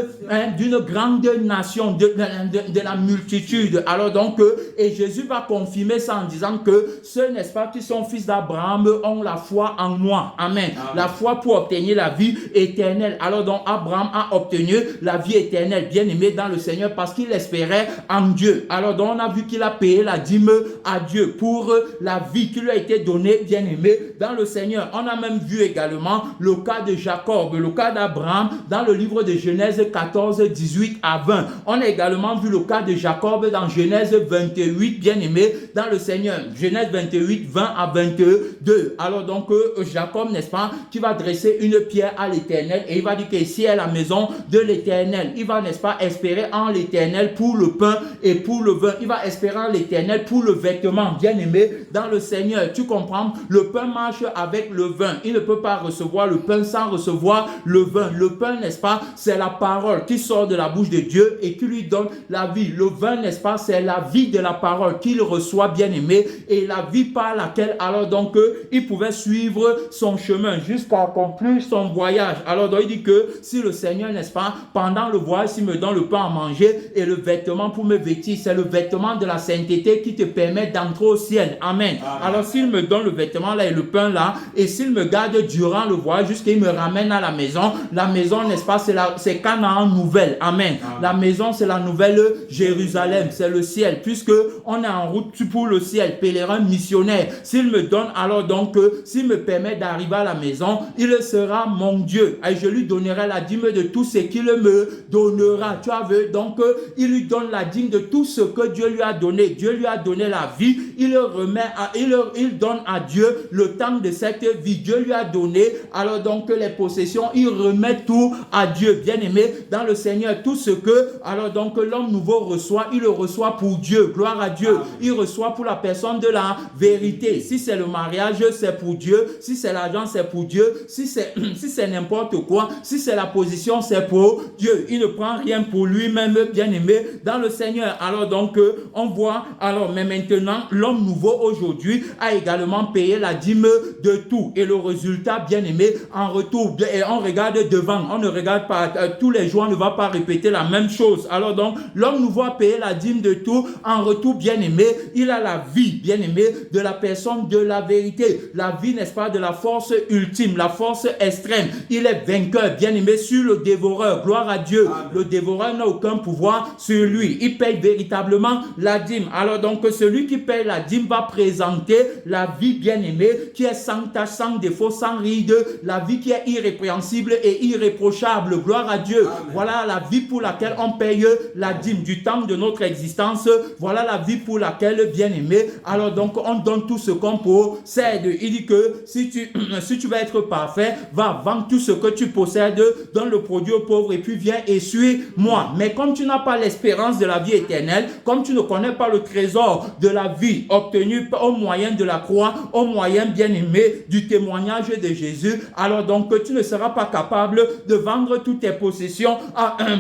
nation, de la multitude. Alors donc, et Jésus va confirmer ça en disant que ceux, n'est-ce pas, qui sont fils d'Abraham ont la foi en moi. Amen. La foi pour obtenir la vie éternelle. Alors donc, Abraham a obtenu la vie éternelle, bien aimé dans le Seigneur, parce qu'il espérait en Dieu. Alors donc, on a vu qu'il a payé la dîme à Dieu pour la vie qui lui a été donnée, bien aimé dans le Seigneur. On a même vu également le cas de Jacob, le cas d'Abraham dans le livre de Genèse 14, 18 à 20. On a également vu le cas de Jacob dans Genèse 28, bien aimé dans le Seigneur. Genèse 28, 20 à 22. Alors donc, Jacob, n'est-ce pas, qui va dresser une pierre à l'Éternel et il va dire que ici est la maison de l'Éternel. Il va, n'est-ce pas, espérer en l'Éternel pour le pain et pour le vin. Il va espérer en l'Éternel pour le vêtement, bien aimé dans le Seigneur. Tu comprends? Le pain marche avec le vin. Il ne peut pas recevoir le pain sans recevoir le vin. Le pain, n'est-ce pas, c'est la parole qui sort de la bouche de Dieu et qui lui donne la vie. Le vin, n'est-ce pas, c'est la vie de la parole qu'il reçoit, bien aimé, et la vie par laquelle alors donc il pouvait suivre son chemin jusqu'à conclure son voyage. Alors donc il dit que si le Seigneur, n'est-ce pas, pendant le voyage, s'il me donne le pain à manger et le vêtement pour me vêtir, c'est le vêtement de la sainteté qui te permet d'entrer au ciel. Amen. Alors s'il me donne le vêtement là et le pain là, et s'il me garde durant le voyage jusqu'à il me ramène à la maison, n'est-ce pas, c'est Canaan nouvelle. Amen. La maison, c'est la nouvelle Jérusalem, c'est le ciel, puisque on est en route pour le ciel, pèlerin missionnaire. S'il me donne alors donc, s'il me permet d'arriver à la maison, il sera mon Dieu et je lui donnerai la dîme de tout ce qu'il me donnera. Tu as vu, donc il lui donne la dîme de tout ce que Dieu lui a donné. Dieu lui a donné la vie, il donne à Dieu le temps de cette vie. Dieu lui a donné alors donc les possessions, il remet tout à Dieu, bien aimé dans le Seigneur. Tout ce que alors donc l'homme nouveau reçoit, il le reçoit pour Dieu. Gloire à Dieu. Il reçoit pour la personne de la vérité. Si c'est le mariage, c'est pour Dieu. Si c'est l'argent, c'est pour Dieu. Si c'est n'importe quoi, si c'est la position, c'est pour Dieu. Il ne prend rien pour lui-même, bien aimé dans le Seigneur. Alors donc on voit, alors mais maintenant l'homme nouveau aujourd'hui a également payé la dîme de tout, et le résultat, bien aimé, en retour, et on regarde devant, on ne regarde pas tous les jours, on ne va pas répéter la même chose. Alors donc l'homme nouveau a payé la dîme de tout, en retour, bien aimé, il a la vie, bien aimé, de la personne de la vérité, la vie, n'est-ce pas, de la force ultime, la force extrême. Il est vainqueur, bien aimé, sur le dévoreur. Gloire à Dieu. Amen. Le dévoreur n'a aucun pouvoir sur lui. Il paye véritablement la dîme. Alors donc celui qui paye la dîme va présenter la vie, bien aimée, qui est sans tache, sans défaut, sans ride, la vie qui est irrépréhensible irrépréhensible et irréprochable. Gloire à Dieu. Amen. Voilà la vie pour laquelle on paye la dîme du temps de notre existence. Voilà la vie pour laquelle, bien-aimé, alors donc on donne tout ce qu'on possède. Il dit que si tu vas être parfait, va vendre tout ce que tu possèdes, donne le produit aux pauvres et puis viens et suis-moi. Mais comme tu n'as pas l'espérance de la vie éternelle, comme tu ne connais pas le trésor de la vie obtenu au moyen de la croix, au moyen, bien-aimé, du témoignage de Jésus, alors donc tu ne seras pas capable de vendre toutes tes possessions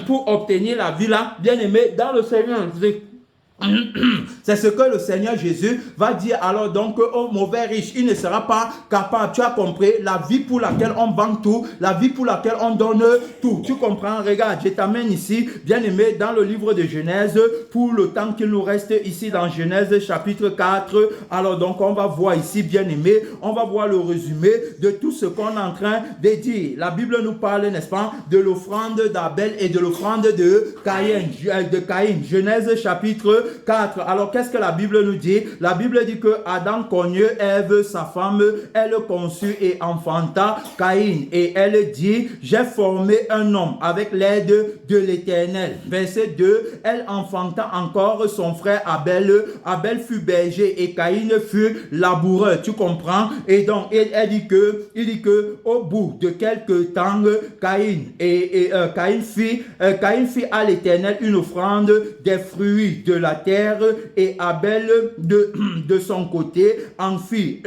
pour obtenir la vie là, bien-aimé, dans le Seigneur. C'est ce que le Seigneur Jésus va dire alors donc au mauvais riche. Il ne sera pas capable, tu as compris, la vie pour laquelle on vend tout, la vie pour laquelle on donne tout. Tu comprends? Regarde, je t'amène ici, bien aimé, dans le livre de Genèse, pour le temps qu'il nous reste ici dans Genèse chapitre 4. Alors donc on va voir ici, bien aimé, on va voir le résumé de tout ce qu'on est en train de dire. La Bible nous parle, n'est-ce pas, de l'offrande d'Abel et de l'offrande de Caïn. Genèse chapitre 4. Alors, qu'est-ce que la Bible nous dit? La Bible dit que Adam connut Ève, sa femme, elle conçut et enfanta Caïn. Et elle dit, j'ai formé un homme avec l'aide de l'Éternel. Verset 2, elle enfanta encore son frère Abel. Abel fut berger et Caïn fut laboureur. Tu comprends? Et donc, il dit que au bout de quelques temps, Caïn fit à l'Éternel une offrande des fruits de la terre et Abel de son côté en fit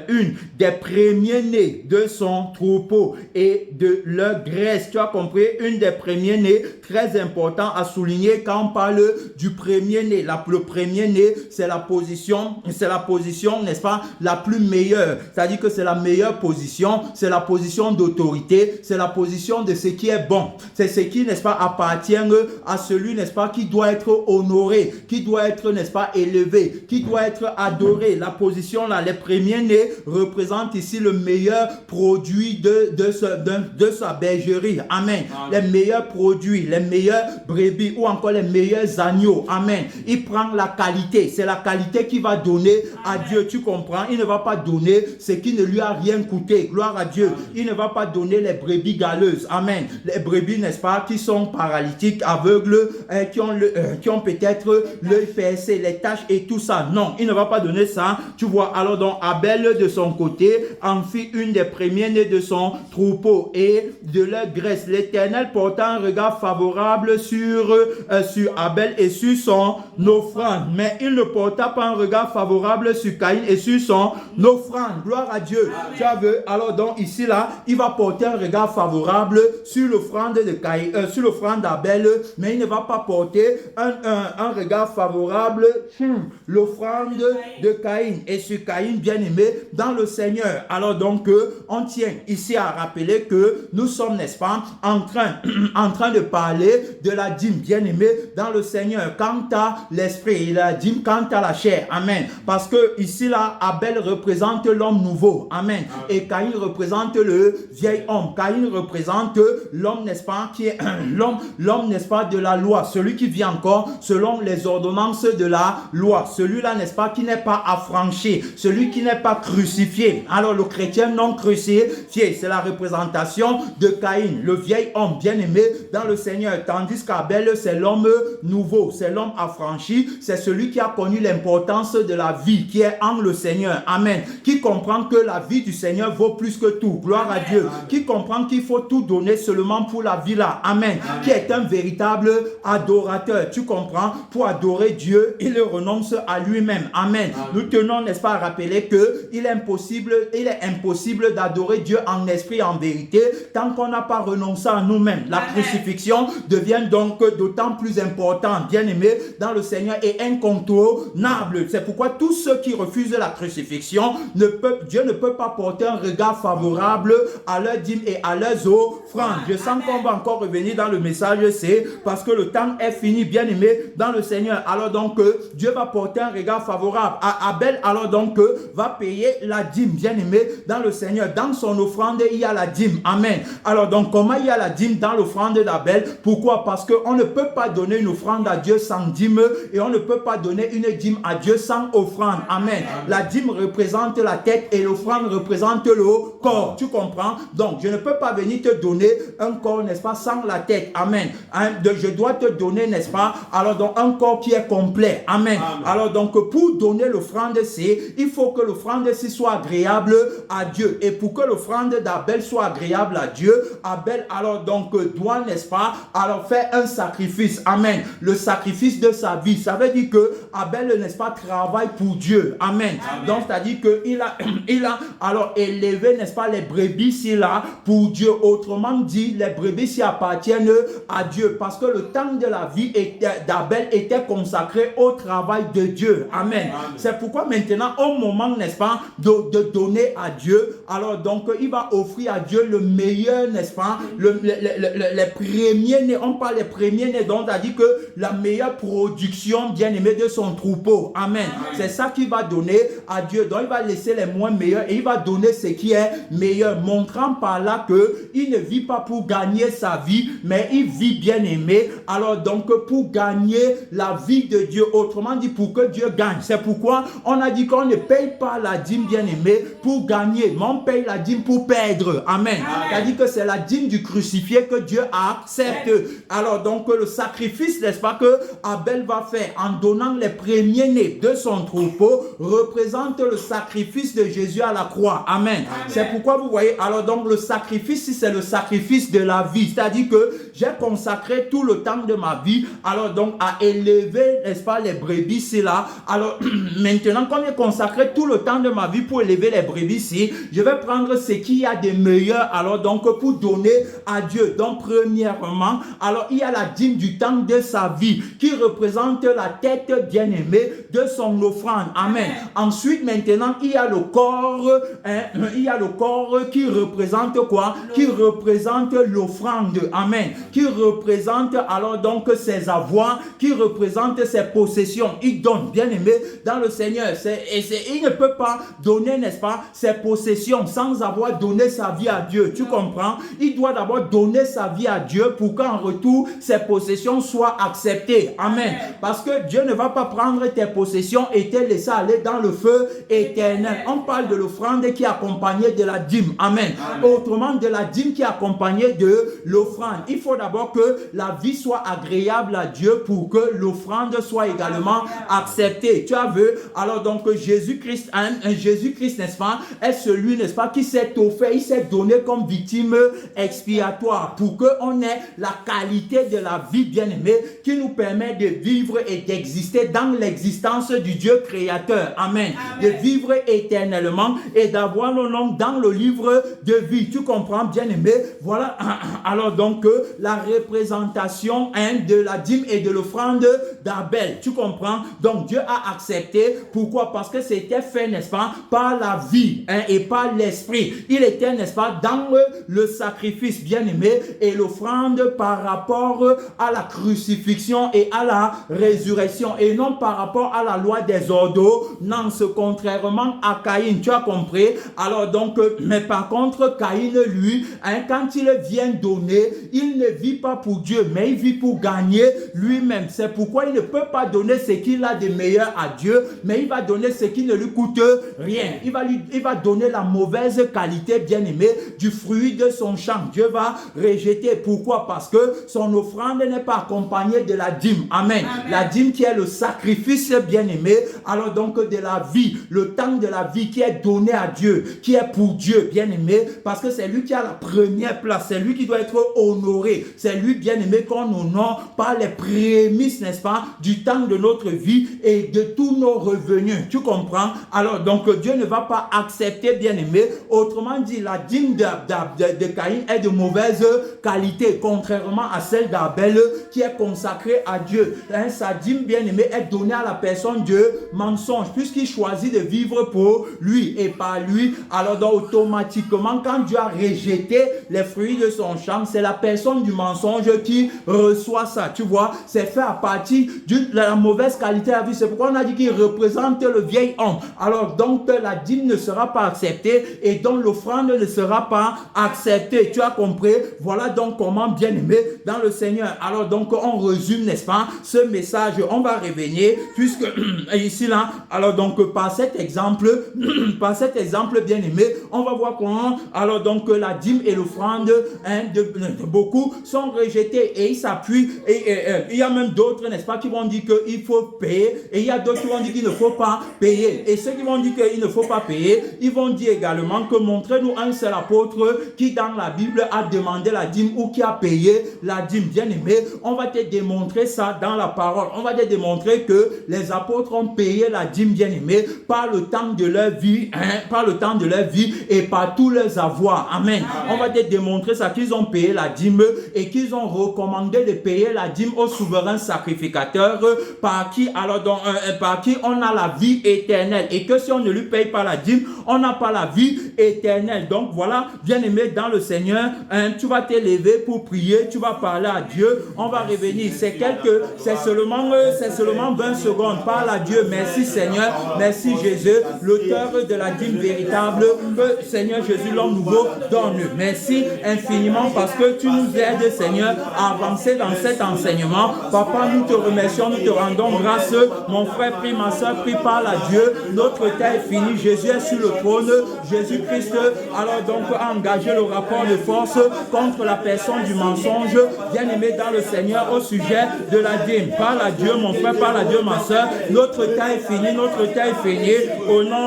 une des premiers-nés de son troupeau et de leur graisse. Tu as compris? Une des premiers-nés, très important à souligner quand on parle du premier-né. Le premier-né, c'est la position, n'est-ce pas, la plus meilleure. C'est-à-dire que c'est la meilleure position, c'est la position d'autorité, c'est la position de ce qui est bon. C'est ce qui, n'est-ce pas, appartient à celui, n'est-ce pas, qui doit être honoré, qui doit être, n'est-ce pas, élevé, qui doit être adoré. La position là, les premiers-nés représentent ici le meilleur produit de sa bergerie. Amen. Les meilleurs produits, les meilleurs brebis ou encore les meilleurs agneaux. Amen. Il prend la qualité. C'est la qualité qui va donner à Dieu. Tu comprends? Il ne va pas donner ce qui ne lui a rien coûté. Gloire à Dieu. Il ne va pas donner les brebis galeuses. Amen. Les brebis, n'est-ce pas, qui sont paralytiques, aveugles, qui ont peut-être l'œil percé, les taches et tout ça. Non, il ne va pas donner ça. Tu vois, alors donc Abel de son côté en fit une des premiers-nés de son troupeau et de leur graisse. L'Éternel porta un regard favorable sur Abel et sur son offrande. Mais il ne porta pas un regard favorable sur Caïn et sur son offrande. Gloire à Dieu. Tu as vu, alors donc ici là, il va porter un regard favorable sur l'offrande de Caïn, sur l'offrande d'Abel, mais il ne va pas porter un regard favorable sur l'offrande de Caïn et sur Caïn, bien aimé dans le Seigneur. Alors donc on tient ici à rappeler que nous sommes, n'est-ce pas, en train de parler de la dîme, bien aimé dans le Seigneur, quant à l'esprit et la dîme quant à la chair. Amen. Parce que ici là, Abel représente l'homme nouveau. Amen. Et Caïn représente le vieil homme. Caïn représente l'homme, n'est-ce pas, qui est l'homme, n'est-ce pas, de la loi, celui qui vit encore selon les ordonnances de la loi, celui-là, n'est-ce pas, qui n'est pas affranchi, celui qui n'est pas crucifié. Alors le chrétien non crucifié, c'est la représentation de Caïn, le vieil homme bien-aimé dans le Seigneur, tandis qu'Abel, c'est l'homme nouveau, c'est l'homme affranchi, c'est celui qui a connu l'importance de la vie qui est en le Seigneur. Amen. Qui comprend que la vie du Seigneur vaut plus que tout. Gloire à Dieu. Qui comprend qu'il faut tout donner seulement pour la vie là. Amen. Qui est un véritable adorateur. Tu comprends? Pour adorer Dieu, il renonce à lui-même. Amen. Nous tenons, n'est-ce pas, à rappeler que il est impossible d'adorer Dieu en esprit et en vérité tant qu'on n'a pas renoncé à nous-mêmes. La crucifixion devient donc d'autant plus importante, bien aimé dans le Seigneur, et incontournable. C'est pourquoi tous ceux qui refusent la crucifixion, Dieu ne peut pas porter un regard favorable à leurs dîmes et à leurs offrandes. Je sens qu'on va encore revenir dans le message, c'est parce que le temps est fini, bien aimé dans le Seigneur. Seigneur, alors donc Dieu va porter un regard favorable. Abel, alors donc va payer la dîme, bien-aimé, dans le Seigneur. Dans son offrande, il y a la dîme. Amen. Alors donc, comment il y a la dîme dans l'offrande d'Abel? Pourquoi? Parce qu'on ne peut pas donner une offrande à Dieu sans dîme et on ne peut pas donner une dîme à Dieu sans offrande. Amen. La dîme représente la tête et l'offrande représente le corps. Tu comprends? Donc, je ne peux pas venir te donner un corps, n'est-ce pas, sans la tête. Amen. Je dois te donner, n'est-ce pas, alors donc un corps qui est complet. Amen. Alors donc, pour donner l'offrande, il faut que l'offrande soit agréable à Dieu. Et pour que l'offrande d'Abel soit agréable à Dieu, Abel alors donc doit, n'est-ce pas, alors faire un sacrifice. Amen. Le sacrifice de sa vie. Ça veut dire que Abel, n'est-ce pas, travaille pour Dieu. Amen. Donc, c'est-à-dire qu'il a alors élevé, n'est-ce pas, les brebis s'il a pour Dieu. Autrement dit, les brebis s'y appartiennent à Dieu. Parce que le temps de la vie d'Abel était consacré au travail de Dieu. Amen. C'est pourquoi maintenant, au moment, n'est-ce pas, de donner à Dieu, alors donc il va offrir à Dieu le meilleur, n'est-ce pas, les premiers-nés. On parle des premiers-nés, donc c'est-à-dire que la meilleure production, bien-aimée, de son troupeau. Amen. C'est ça qu'il va donner à Dieu. Donc il va laisser les moins meilleurs et il va donner ce qui est meilleur, montrant par là que il ne vit pas pour gagner sa vie, mais il vit, bien-aimé, alors donc pour gagner la vie de Dieu. Autrement dit, pour que Dieu gagne. C'est pourquoi on a dit qu'on ne paye pas la dîme, bien-aimé, pour gagner, mais on paye la dîme pour perdre. Amen. C'est-à-dire que c'est la dîme du crucifié que Dieu accepte. Alors donc le sacrifice, n'est-ce pas, que Abel va faire en donnant les premiers-nés de son troupeau représente le sacrifice de Jésus à la croix. Amen. C'est pourquoi vous voyez, alors donc le sacrifice, c'est le sacrifice de la vie. C'est-à-dire que j'ai consacré tout le temps de ma vie, alors donc à élever, n'est-ce pas, les brebis ici là. Alors maintenant, comme j'ai consacré tout le temps de ma vie pour élever les brebis ici, je vais prendre ce qu'il y a de meilleur, alors donc pour donner à Dieu. Donc premièrement, alors il y a la dîme du temps de sa vie qui représente la tête bien-aimée de son offrande. Amen. Ensuite, maintenant, il y a le corps, il y a le corps qui représente quoi? Qui représente l'offrande. Amen. Qui représente alors donc ses avoirs, qui représente ses possessions. Il donne, bien-aimé, dans le Seigneur. Il ne peut pas donner, n'est-ce pas, ses possessions sans avoir donné sa vie à Dieu. Tu comprends? Il doit d'abord donner sa vie à Dieu pour qu'en retour, ses possessions soient acceptées. Amen. Parce que Dieu ne va pas prendre tes possessions et te laisser aller dans le feu éternel. On parle de l'offrande qui est accompagnée de la dîme. Amen. Autrement, de la dîme qui est accompagnée de l'offrande. Il faut d'abord que la vie soit agréable à Dieu pour que l'offrande soit également acceptée. Tu as vu? Alors donc Jésus-Christ, n'est-ce pas, est celui, n'est-ce pas, qui s'est offert, il s'est donné comme victime expiatoire pour qu'on ait la qualité de la vie, bien-aimée, qui nous permet de vivre et d'exister dans l'existence du Dieu créateur. Amen. De vivre éternellement et d'avoir nos noms dans le livre de vie. Tu comprends, bien-aimé? Voilà. Alors donc la représentation de la dîme et de l'offrande d'Abel. Tu comprends? Donc Dieu a accepté. Pourquoi? Parce que c'était fait, n'est-ce pas, par la vie et par l'esprit. Il était, n'est-ce pas, dans le sacrifice, bien-aimé, et l'offrande par rapport à la crucifixion et à la résurrection et non par rapport à la loi des ordonnances, contrairement à Caïn. Tu as compris? Alors donc, mais par contre, Caïn, lui, quand il vient donner, il ne vit pas pour Dieu, mais il vit pour gagner lui-même. C'est pourquoi il ne peut pas donner ce qu'il a de meilleur à Dieu, mais il va donner ce qui ne lui coûte rien. Il va donner la mauvaise qualité, bien-aimé, du fruit de son champ. Dieu va rejeter. Pourquoi? Parce que son offrande n'est pas accompagnée de la dîme. Amen. La dîme qui est le sacrifice, bien-aimé, alors donc de la vie, le temps de la vie qui est donné à Dieu, qui est pour Dieu, bien-aimé, parce que c'est lui qui a la première place, c'est lui qui doit être honoré, c'est lui, bien-aimé, qu'on honore par les prémices, n'est-ce pas, du temps de notre vie et de tous nos revenus. Tu comprends? Alors donc Dieu ne va pas accepter, bien-aimé. Autrement dit, la dîme de Caïn est de mauvaise qualité, contrairement à celle d'Abel qui est consacrée à Dieu. Sa dîme, bien-aimé, est donnée à la personne de mensonge, puisqu'il choisit de vivre pour lui et par lui. Alors donc automatiquement, quand Dieu a rejeté les fruits de son champ, c'est la personne du mensonge qui reçoit ça. Tu vois, c'est fait à partir la mauvaise qualité de la vie. C'est pourquoi on a dit qu'il représente le vieil homme. Alors donc la dîme ne sera pas acceptée et donc l'offrande ne sera pas acceptée. Tu as compris? Voilà donc comment, bien aimé dans le Seigneur. Alors donc on résume, n'est-ce pas, ce message. On va revenir puisque ici là, alors donc par cet exemple, bien aimé, on va voir comment alors donc la dîme et l'offrande de beaucoup sont rejetés et ils s'appuient et il y a même d'autres, n'est-ce pas, qui vont dire qu'il faut payer et il y a d'autres qui vont dire qu'il ne faut pas payer. Et ceux qui vont dire qu'il ne faut pas payer, ils vont dire également que montrez-nous un seul apôtre qui dans la Bible a demandé la dîme ou qui a payé la dîme. Bien aimé, on va te démontrer ça dans la parole. On va te démontrer que les apôtres ont payé la dîme, bien aimé, par le temps de leur vie, par le temps de leur vie et par tous leurs avoirs. Amen. On va te démontrer ça, qu'ils ont payé la dîme et qu'ils ont recommandé de payer la dîme au souverain sacrificateur par qui on a la vie éternelle et que si on ne lui paye pas la dîme, on n'a pas la vie éternelle. Donc voilà, bien aimé dans le Seigneur, tu vas te lever pour prier, tu vas parler à Dieu, on va revenir. C'est seulement 20 secondes. Parle à Dieu. Merci Seigneur, merci Jésus, l'auteur de la dîme véritable que Seigneur Jésus l'homme nouveau donne. Merci infiniment parce que tu nous aides Seigneur à avancer dans cet enseignement. Papa, nous te remercions, nous te rendons grâce. Mon frère prie, ma soeur prie, parle à Dieu. Notre temps est fini. Jésus est sur le trône. Jésus-Christ alors donc a engagé le rapport de force contre la personne du mensonge. Bien aimé dans le Seigneur au sujet de la dîme. Parle à Dieu mon frère, parle à Dieu ma soeur. Notre temps est fini, notre temps est fini. Au nom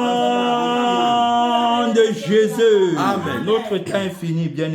de Jésus. Amen. Notre temps est fini, bien aimé.